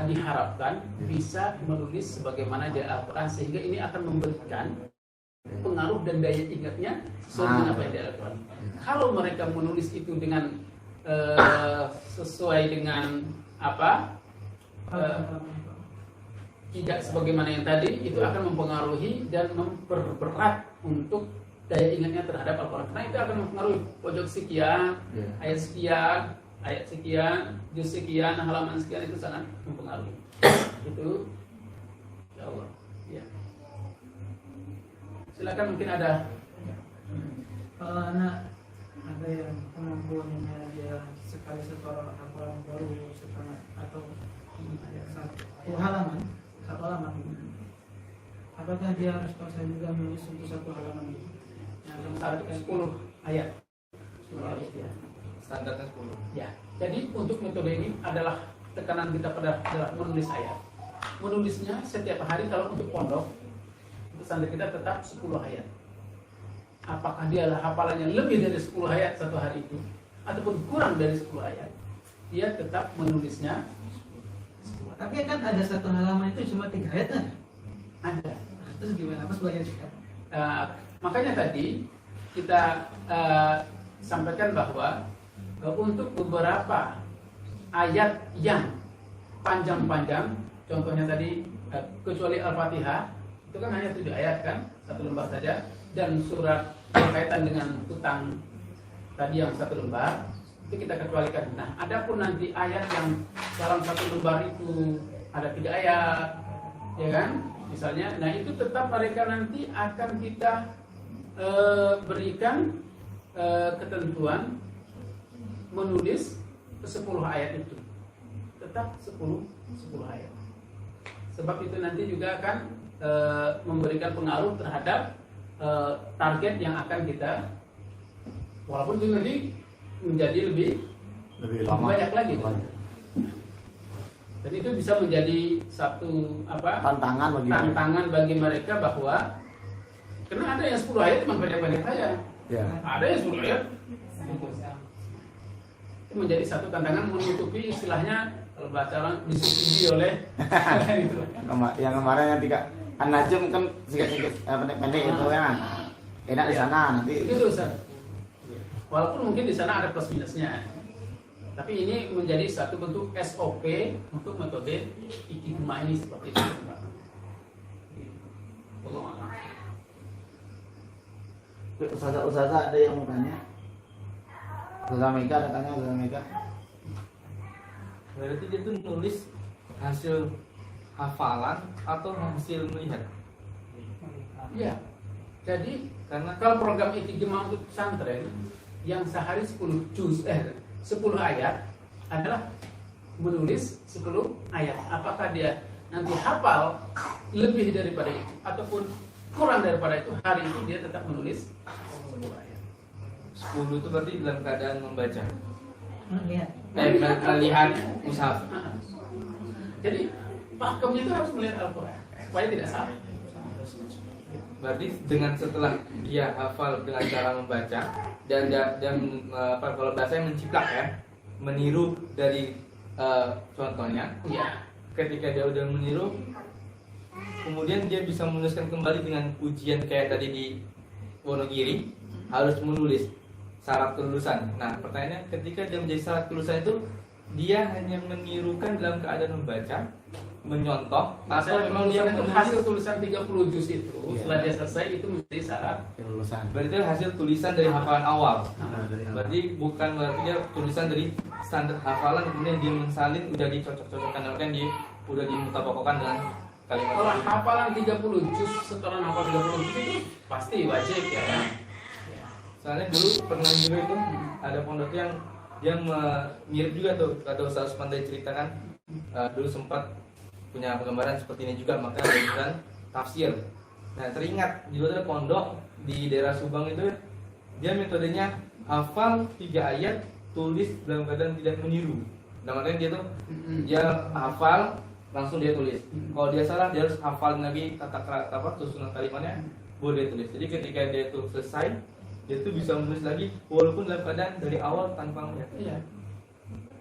S2: diharapkan bisa menulis sebagaimana di Al-Quran, sehingga ini akan memberikan pengaruh dan daya ingatnya sesuai dengan apa yang di Al-Quran. Kalau mereka menulis itu dengan sesuai dengan apa, tidak sebagaimana yang tadi, itu akan mempengaruhi dan memperberat untuk daya ingatnya terhadap Al-Quran. Karena itu akan mempengaruhi pojok sekian, ayat sekian, juz sekian, halaman sekian, itu sangat mempengaruhi. Itu, ya Allah. Ya. Silakan, mungkin ada.
S5: Kalau anak ada yang kemampuannya dia sekali setor Al-Quran baru setengah atau ada 1 halaman, apakah dia harus paksa juga menulis untuk 1 halaman?
S2: Yang 10 ayat. 10 ayat ya.
S6: Standarnya 10.
S2: Ya. Jadi untuk metode ini adalah tekanan kita adalah menulis ayat. Menulisnya setiap hari. Kalau untuk pondok, untuk santri kita tetap 10 ayat. Apakah dia hafalannya lebih dari 10 ayat 1 hari itu ataupun kurang dari 10 ayat, dia tetap menulisnya 10 ayat.
S5: Tapi kan ada 1 halaman itu cuma 3 ayat kan?
S2: Ada.
S5: Terus gimana? Apa sebagian sikap?
S2: Makanya tadi kita sampaikan bahwa untuk beberapa ayat yang panjang-panjang, contohnya tadi kecuali Al-Fatihah, itu kan hanya 7 ayat kan, 1 lembar saja, dan surat berkaitan dengan utang tadi yang 1 lembar, itu kita kecualikan. Nah, adapun nanti ayat yang dalam 1 lembar itu ada 3 ayat, ya kan? Misalnya, nah itu tetap mereka nanti akan kita berikan ketentuan menulis 10 ayat itu, tetap 10 ayat. Sebab itu nanti juga akan memberikan pengaruh terhadap target yang akan kita, walaupun itu nanti menjadi lebih
S3: lama,
S2: banyak lagi. Dan itu bisa menjadi satu tantangan bagi mereka, bahwa karena ada yang 10 ayat cuma pendek-pendek saja, ada yang 10 ayat. Itu menjadi satu tantangan menutupi istilahnya kalau bahasa orang disubsidi oleh
S3: yang kemarin yang 3 An-Najm kan sedikit pendek-pendek itu kan. Enak di sana nanti.
S2: Itu Ustaz. Walaupun mungkin di sana ada plus minusnya. Tapi ini menjadi satu bentuk SOP untuk metode Iqidma ini seperti itu.
S3: Ustazah ada yang mau tanya? Ustazah Mega ada tanya, Ustazah Mega.
S6: Berarti dia tuh nulis hasil hafalan atau hasil melihat?
S2: Iya. Jadi karena kalau program Iqidma untuk pesantren yang sehari 10 juz 10 ayat adalah menulis 10 ayat. Apakah dia nanti hafal lebih daripada itu ataupun kurang daripada itu, hari itu dia tetap menulis 10 ayat.
S6: 10 itu berarti dalam keadaan membaca.
S5: Lihat.
S6: Melihat mushaf.
S2: Jadi pakemnya itu harus melihat Al-Quran supaya tidak salah.
S6: Berarti dengan setelah dia hafal dengan cara membaca dan kalau bahasanya menciplak ya, meniru dari contohnya.
S2: Ya.
S6: Ketika dia udah meniru, kemudian dia bisa menuliskan kembali dengan ujian kayak tadi di Wonogiri, harus menulis syarat kelulusan. Nah, pertanyaannya ketika dia menjadi syarat kelulusan itu, dia hanya menirukan dalam keadaan membaca, menyontoh, atau memang dia
S2: itu
S6: menulis
S2: hasil tulisan 30 juz itu setelah dia selesai itu menjadi syarat.
S3: Kelulusan.
S6: berarti itu hasil tulisan dari hafalan awal. Berarti bukan berarti dia tulisan dari standar hafalan kemudian dia mensalin udah dicocok-cocokkan dan dia udah dimutabakokan dengan kalimat.
S2: Kalau hafalan 30 juz, setelah hafal 30 juz itu pasti wajib ya.
S6: Soalnya dulu pernah juga itu ada pondok yang dia mirip juga tuh kata Ustaz Pandai ceritakan, dulu sempat punya penggambaran seperti ini juga, maka ada tulisan tafsir. Nah, teringat di ada pondok di daerah Subang itu dia metodenya hafal 3 ayat, tulis dalam keadaan tidak meniru. Nah, makanya dia tuh dia hafal langsung dia tulis. Kalau dia salah dia harus hafal lagi susunan kalimatnya boleh dia tulis. Jadi ketika dia itu selesai, dia tuh bisa menulis lagi walaupun dalam keadaan dari awal tanpa melihat.
S2: Iya.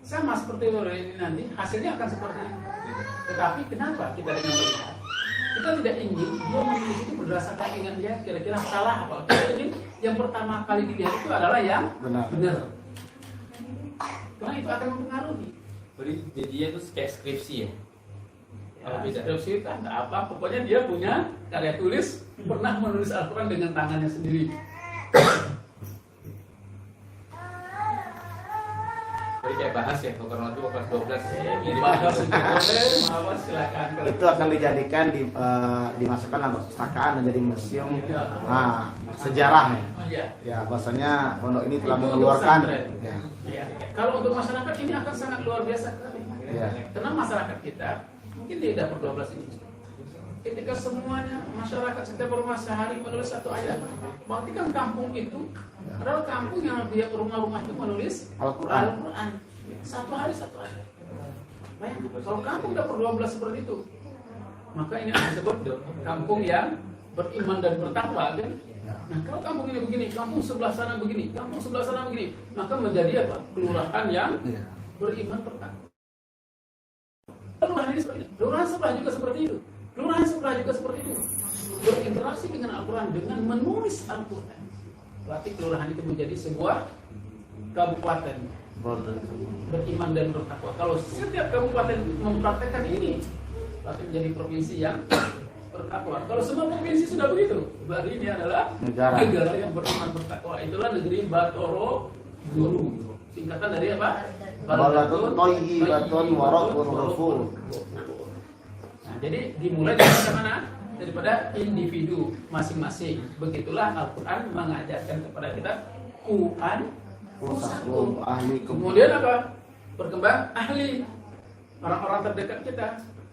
S2: Sama seperti ini nanti hasilnya akan seperti itu. Tetapi kenapa kita dengan melihat? Kita tidak ingin dia menulis itu berdasarkan dengan dia kira-kira salah apa. Kita ingin yang pertama kali dilihat itu adalah yang
S3: Benar.
S2: Karena itu akan mempengaruhi.
S6: Jadi dia itu kayak skripsi ya. Apa beda?
S2: Skripsi itu enggak apa, pokoknya dia punya karya tulis, pernah menulis Al-Quran dengan tangannya sendiri.
S6: Jadi kayak bahas ya, kalau nanti kelas 12
S2: Bahas itu boleh, maaf silakan.
S3: Itu akan dijadikan dimasukkan dalam perpustakaan dan jadi museum sejarah.
S2: Iya.
S3: Ya, bahasanya pondok ini telah
S2: Itu
S3: mengeluarkan.
S2: pesantren.
S3: Ya.
S2: Ya. Kalau untuk masyarakat ini akan sangat luar biasa sekali.
S3: Ya.
S2: Karena masyarakat kita mungkin tidak per 12 ini. Ketika semuanya masyarakat setiap rumah sehari menulis 1 ayat, berarti kan kampung itu adalah kampung yang dia rumah-rumah itu menulis
S3: Al-Quran.
S2: Satu hari 1 ayat. Bayangkan, kalau kampung udah per 12 seperti itu, maka ini disebut kampung yang beriman dan bertakwa kan? Nah, kalau kampung ini begini, kampung sebelah sana begini, kampung sebelah sana begini, maka menjadi apa? Kelurahan yang beriman bertakwa. Kelurahan ini seperti itu. Kelurahan sebelah juga seperti itu. Kelurahan sebelah juga seperti itu. Berinteraksi dengan Al-Quran dengan menulis Al-Quran. Berarti kelurahan itu menjadi sebuah kabupaten beriman dan bertakwa. Kalau setiap kabupaten mempraktekkan ini, berarti menjadi provinsi yang bertakwa. Kalau semua provinsi sudah begitu, berarti ini adalah negara yang beriman bertakwa. Itulah negeri Batoro Guru. Singkatan dari apa?
S3: Balatun thayyibatun wa rabbun ghafur.
S2: Nah, jadi dimulai dari mana? Daripada individu masing-masing. Begitulah Al-Quran mengajarkan kepada kita
S3: Usakum ahlikum.
S2: Kemudian apa? Berkembang ahli, orang-orang terdekat kita.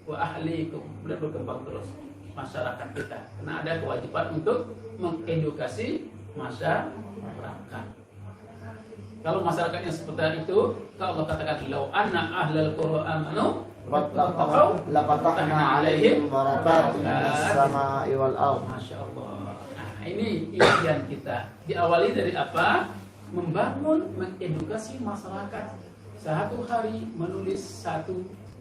S2: Wa ahlikum. Kemudian berkembang terus masyarakat kita. Karena ada kewajiban untuk mengedukasi masyarakat. Kalau masyarakatnya seperti itu, kalau Allah katakan lau anna ahlal qura amanu
S3: Lafatahna alaihim barakatin minas sama'i wal ardh.
S2: Masya Allah. Nah, ini impian kita. Diawali dari apa? Membangun, mengedukasi masyarakat. 1 hari menulis 1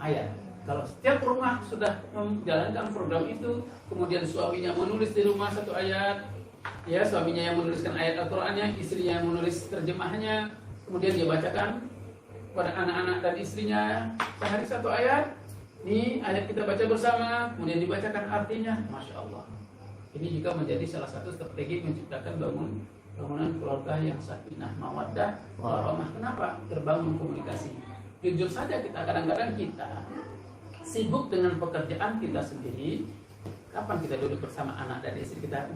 S2: ayat. Kalau setiap rumah sudah menjalankan program itu, kemudian suaminya menulis di rumah 1 ayat, ya suaminya yang menuliskan ayat Al-Qurannya, istrinya yang menulis terjemahnya, kemudian dia bacakan pada anak-anak dan istrinya sehari 1 ayat. Ini ayat kita baca bersama, kemudian dibacakan artinya. Masya Allah. Ini juga menjadi salah satu strategi menciptakan bangunan keluarga yang sakinah, mawaddah, warahmah. Kenapa? Terbangun komunikasi. Jujur saja kita kadang-kadang kita sibuk dengan pekerjaan kita sendiri. Kapan kita duduk bersama anak dan istri kita?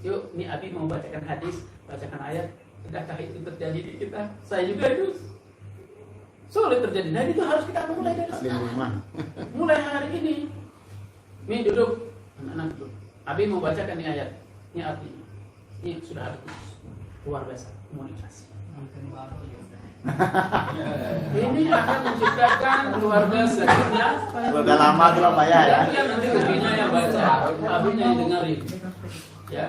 S2: Yuk, Abi mau bacakan hadis, bacakan ayat. Tidakkah itu terjadi di kita? Saya juga itu sulit terjadi. Nah, itu harus kita mulai dari sekarang. Mulai hari ini. Duduk, anak-anak duduk. Abi mau bacakan ini ayat. Ini artinya. Ini sudah ada khusus. Luar biasa komunikasi. Ini akan menciptakan luar biasa. Ya.
S3: Udah lama tuh Pak ya.
S2: Ya nanti kebinya yang baca, abinya yang dengerin. Ya.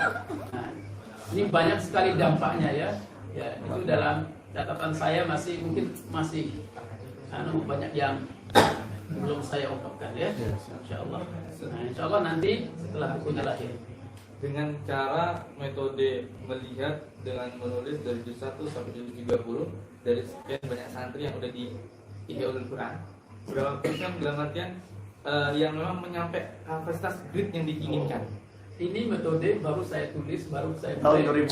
S2: Nah, ini banyak sekali dampaknya ya. Ya, itu dalam catatan saya mungkin masih banyak yang belum saya ungkapkan ya. Insyaallah. Nah, insyaallah nanti setelah bukunya lahir.
S6: Dengan cara metode melihat dengan menulis dari juz 1 sampai juz 30 dari sekian banyak santri yang udah di Ihyaul Quran. Berapa persen dalam artian yang memang menyampaikan kapasitas grade yang diinginkan.
S2: Ini metode baru saya tulis, baru saya
S3: Tahun
S2: mulai.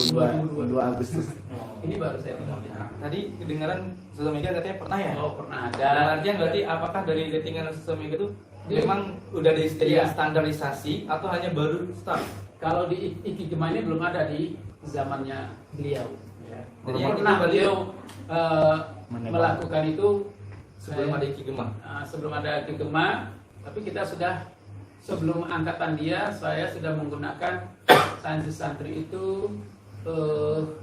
S3: 2022 Agustus.
S2: Ini baru saya tulis.
S6: Tadi kedengaran sosial media katanya pernah ya?
S2: Oh, pernah ada.
S6: Dalam artian berarti apakah dari ratingan sosial media itu memang udah disediakan
S2: Iya.
S6: standarisasi atau hanya baru start?
S2: Kalau di Ikigema ini belum ada di zamannya beliau. Ya.
S6: Jadi yang
S2: Pernah
S6: itu berarti
S2: beliau melakukan itu
S6: sebelum ada Ikigema.
S2: sebelum ada Ikigema, tapi kita sudah sebelum angkatan dia, saya sudah menggunakan santri itu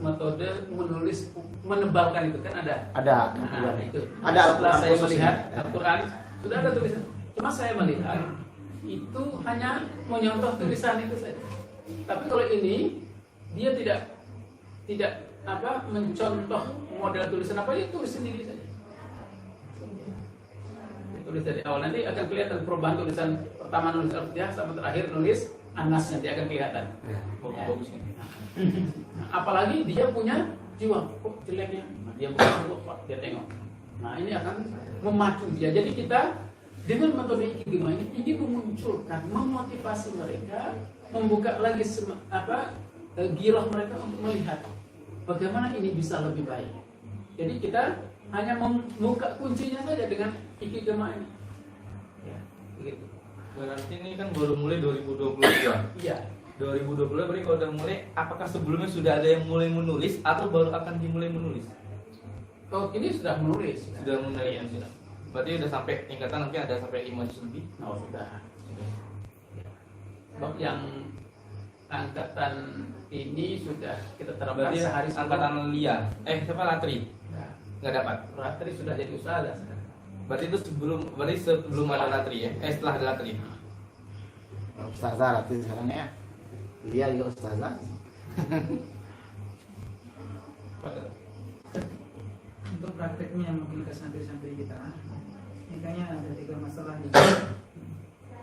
S2: metode menulis menebalkan itu kan ada.
S3: Ada.
S2: Nah, itu.
S3: Ada
S2: Setelah
S3: Al-Quran
S2: saya
S3: khusus
S2: melihat
S3: ini.
S2: Al-Quran sudah ada tulisan. Cuma saya melihat itu hanya menyontoh tulisan itu saja. Tapi kalau ini dia tidak mencontoh model tulisan apa, dia tulis sendiri saja. Tulis dari awal, nanti akan kelihatan perubahan tulisan pertama nulis Al-Fatihah sama terakhir nulis An-Nas, nanti akan kelihatan.
S6: Bagus ini.
S2: Apalagi dia punya jiwa, kok jeleknya, dia punya jiwa, dia tengok. Nah ini akan memacu dia. Jadi kita dengan metode Ikigema ini memunculkan, memotivasi mereka, membuka lagi giroh mereka untuk melihat bagaimana ini bisa lebih baik. Jadi kita hanya membuka kuncinya saja dengan Ikigema ini. Ya, begitu.
S6: Berarti ini kan baru mulai 2022.
S2: Iya.
S6: 2020 berarti kalau udah mulai, apakah sebelumnya sudah ada yang mulai menulis atau baru akan dimulai menulis?
S2: Oh, ini sudah menulis.
S6: Sudah mulai
S2: Iya,
S6: ya?
S2: sudah.
S6: Berarti udah sampai tingkatan mungkin ada sampai 5 juz lebih.
S2: Oh, sudah. Bab yang angkatan ini sudah kita terapkan
S6: Berarti
S2: sehari sebelum.
S6: angkatan Lia. Siapa Latri?
S2: Ya,
S6: Nggak dapat.
S2: Ratri sudah jadi ustazah sekarang.
S6: Berarti itu sebelum ada Latri ya? Setelah ada Latri.
S3: Ustazah Ratri sekarang ya. Dia juga ustazah.
S5: Untuk prakteknya mungkin ke santri-santri kita, ini kayaknya ada 3 masalah nih.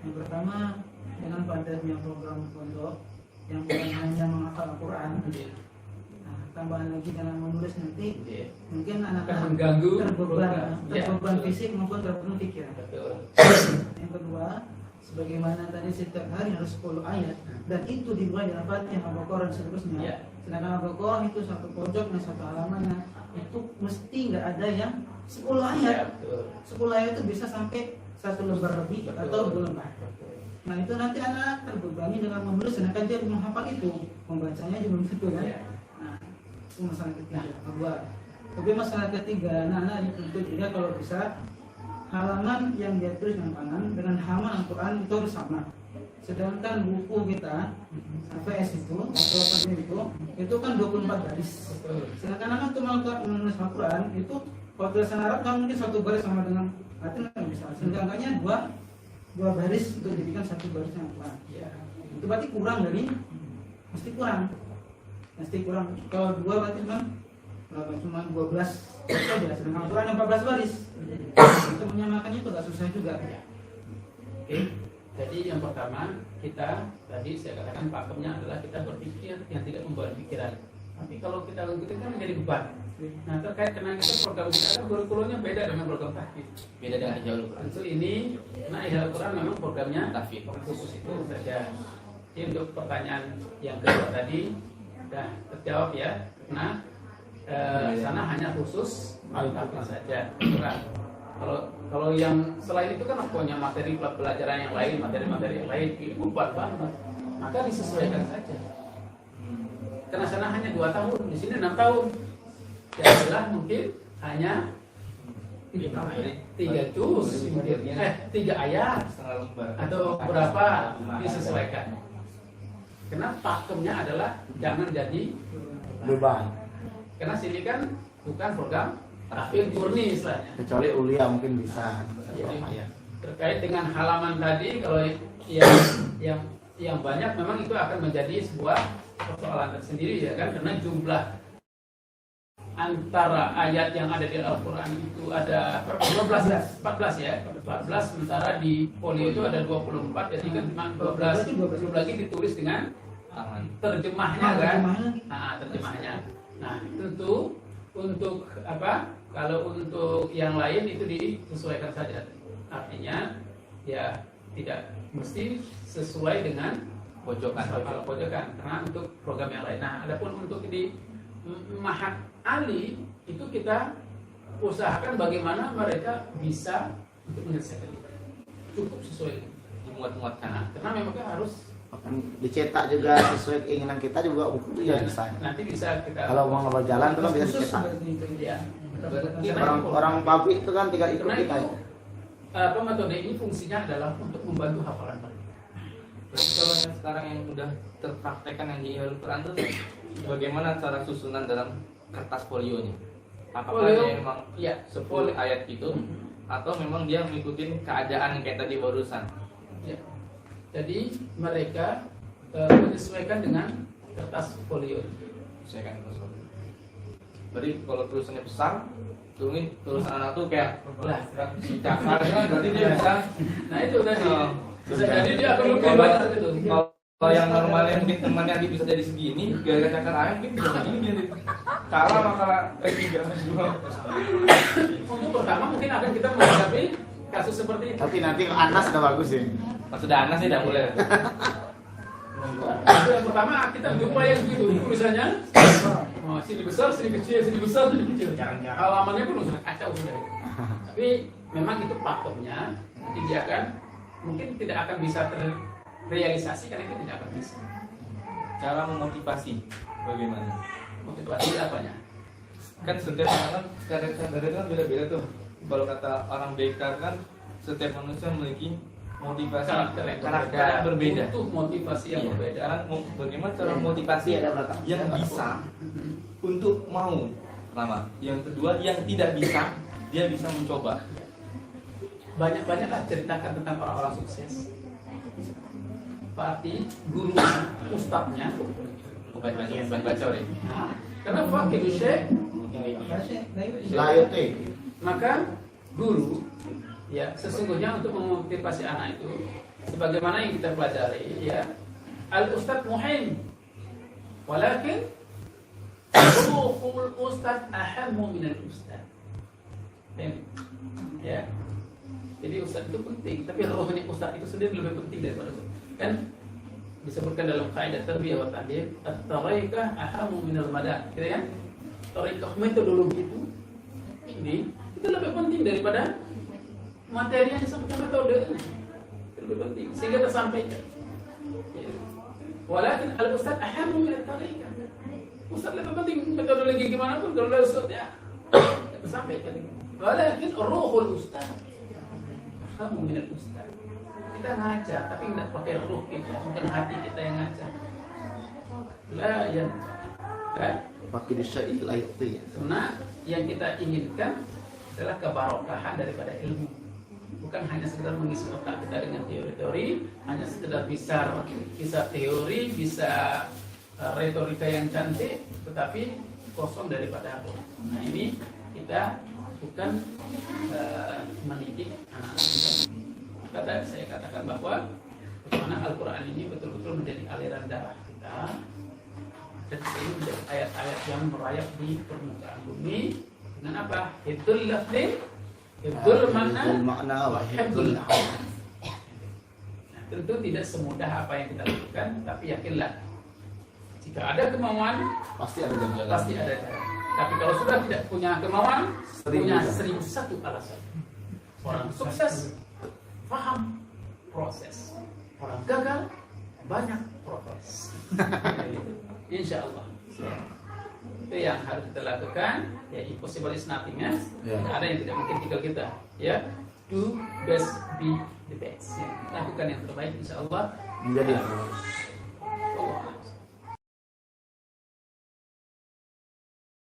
S5: Yang pertama, dengan padatnya program pondok yang bukan hanya menghafal Al-Quran, nah, tambahan lagi dengan menulis nanti,
S2: Iya.
S5: mungkin
S2: Akan
S5: anak-anak
S2: mengganggu
S5: terbeban
S2: Ya,
S5: fisik maupun terbeban pikiran.
S2: betul.
S5: Yang kedua, sebagaimana tadi setiap hari harus 10 ayat, dan itu dimulai dengan Fatihah, Al-Baqarah dan seterusnya.
S2: Ya.
S5: Sedangkan Al-Baqarah itu satu pojoknya, satu halamannya, itu mesti nggak ada yang 10 ayat.
S2: Ya, betul.
S5: 10 ayat itu bisa sampai 1 lembar lebih
S2: Betul.
S5: atau 2 lembar. Nah itu nanti anak terbebani dengan menulis, sedangkan dia menghafal itu, membacanya juga belum tentu kan.
S2: Ya.
S5: Nah itu masalah ketiga. Kedua, tapi masalah ketiga, anak-anak dituntut juga kalau bisa halaman yang dia tulis dengan tangan dengan halaman Al-Quran itu harus sama. Sedangkan buku kita APS itu, itu kan 24 baris. Sedangkan anak tuh menulis Al-Quran itu kalau tulisan Arab kan mungkin 1 baris sama dengan Latin kan bisa. Sedangkannya dua baris untuk dijadikan 1 baris yang Al-Quran.
S2: Ya.
S5: Itu berarti kurang dari, mesti kurang. Kalau 2 berarti cuma 12 saja. Sedangkan Al-Quran yang 14 baris. Itu menyamakannya itu agak susah juga.
S2: Oke. Jadi yang pertama kita tadi saya katakan pakemnya adalah kita berpikir yang tidak membuat pikiran. Tapi kalau kita begitu kan menjadi beban. Nah terkait karena itu program kita kan kurikulumnya beda dengan program tahfiz.
S6: Beda dengan Ihyaul Quran.
S2: Tentu ini karena Ihyaul Quran memang programnya
S6: Tahfiz.
S2: khusus itu saja. Jadi untuk pertanyaan yang kedua tadi sudah terjawab ya. Karena sana hanya khusus tahfiz saja. Quran. Kalau yang selain itu kan punya materi pelajaran yang lain, materi-materi yang lain, ini beban banget. Maka disesuaikan saja. Karena sana hanya 2 tahun, di sini 6 tahun. Ya adalah mungkin hanya tiga juz, 3 ayat
S6: setengah lembar
S2: atau berapa disesuaikan. Karena pakemnya adalah jangan jadi
S3: beban.
S2: karena sini kan bukan program tahfidz murni istilahnya.
S3: Kecuali ulia mungkin bisa.
S2: Jadi, terkait dengan halaman tadi kalau yang banyak memang itu akan menjadi sebuah persoalan tersendiri ya kan, karena jumlah antara ayat yang ada di Al-Quran itu ada 14 ya 14, sementara di folio itu ada 24, jadi kan cuma 12 belum lagi ditulis dengan terjemahnya kan. Nah, terjemahnya. Nah, tentu untuk apa? Kalau untuk yang lain itu disesuaikan saja. Artinya ya tidak mesti sesuai dengan pojokan karena untuk program yang lain. Nah, adapun untuk di Mahat Ali itu kita usahakan bagaimana mereka bisa untuk menyelesaikan itu. Cukup sesuai dimuat-muatkan. Nah, karena memang harus
S3: Akan dicetak juga sesuai keinginan kita juga buku itu ya bisa.
S2: nanti bisa kita
S3: Kalau mau ngebawa jalan itu kan bisa dicetak.
S2: ya.
S3: Orang pabrik itu kan tinggal ikut
S2: Karena
S3: kita.
S2: itu metode ini fungsinya adalah untuk membantu hafalan mereka.
S6: Berarti kalau yang sekarang yang udah terpraktekkan yang di Al-Quran itu bagaimana cara susunan dalam kertas folionya? Apakah
S2: Folio,
S6: dia memang
S2: ya,
S6: 10 ayat gitu atau memang dia mengikuti keadaan yang kayak tadi barusan?
S2: Ya. Jadi mereka menyesuaikan dengan kertas folio.
S6: Saya kan berarti kalau tulisannya besar, tulisan anak tuh kayak cakar kan berarti dia bisa.
S2: Nah itu tadi. Bisa jadi dia akan lebih
S6: Kalau
S2: banyak itu.
S6: kalau yang normalnya mungkin temannya dia bisa jadi segini, gara-gara cakar ayam mungkin bisa begini dia. Kalah makalah tiga dua.
S2: Untuk pertama mungkin akan kita menghadapi kasus seperti itu.
S3: Tapi nanti Anas udah bagus ya.
S6: Maksudnya Anas sih tidak boleh.
S2: Yang pertama kita berupaya yang gitu tulisannya. Sini besar, sini kecil, sini besar, sini kecil. Halamannya pun sudah kacau sudah. Tapi memang itu pakemnya, nanti dia akan mungkin tidak akan bisa terrealisasi karena itu tidak akan bisa.
S6: Cara memotivasi bagaimana?
S2: Motivasi apanya?
S6: Kan setiap orang kadang-kadang kan beda-beda tuh. Kalau kata orang BK kan setiap manusia memiliki motivasi karakter yang berbeda.
S2: Untuk motivasi yang berbeda.
S6: Sekarang bagaimana cara motivasi yang bisa untuk mau pertama, yang kedua yang tidak bisa dia bisa mencoba.
S2: Banyak-banyaklah ceritakan tentang orang-orang sukses. Berarti gurunya, ustadznya,
S6: baca ya.
S2: karena fakir syekh,
S3: Layote.
S2: maka guru ya sesungguhnya untuk memotivasi anak itu sebagaimana yang kita pelajari ya al ustadz muhim walakin ruhul ustadz ahammu minal ustadz ya. Jadi ustadz itu penting, tapi rohnya ustadz itu sendiri lebih penting daripada ustadz. Kan disebutkan dalam kaidah tarbiyah wa ta'dib, at-tariqah ahammu minal madan. Gitu kan? Tariqah metodologi itu itu lebih penting daripada materi yang disampaikan metode. Itu lebih penting sehingga tersampaikan. Ya. Walakin al-ustadz ahammu minal tariqah. Ustadz lebih penting metodologi gimana pun kalau ustadz ya tersampaikan. Walakin ruhul ustadz kamu minat ustaz. Kita ngajar tapi tidak pakai ruh kita, bukan hati kita yang ngajar. La ya. Kan?
S3: Pakai disyai layote ya.
S2: Karena yang kita inginkan adalah kebarokahan daripada ilmu. Bukan hanya sekedar mengisi otak kita dengan teori-teori, hanya sekedar bisa teori, bisa retorika yang cantik, tetapi kosong daripada apa. Nah ini kita bukan mendidik anak-anak kita. Saya katakan bahwa bagaimana Al-Quran ini betul-betul menjadi aliran darah kita dan ini menjadi ayat-ayat yang merayap di permukaan bumi dengan apa? Hibdul lafzi, hibdul makna, wa hibdul hawa. Nah, tentu tidak semudah apa yang kita lakukan, tapi yakinlah jika ada kemauan
S3: Pasti ada jalan.
S2: pasti ada jalan. Tapi kalau sudah tidak punya kemauan, punya 1001 alasan. Orang sukses paham proses, orang gagal banyak proses. Insya Allah. Itu yang harus kita lakukan. Ya, impossible is nothing, ya.
S3: Ya.
S2: Tidak ada yang tidak mungkin tinggal kita. Ya, do best, be the best. Ya, lakukan yang terbaik, insya Allah
S3: Menjadi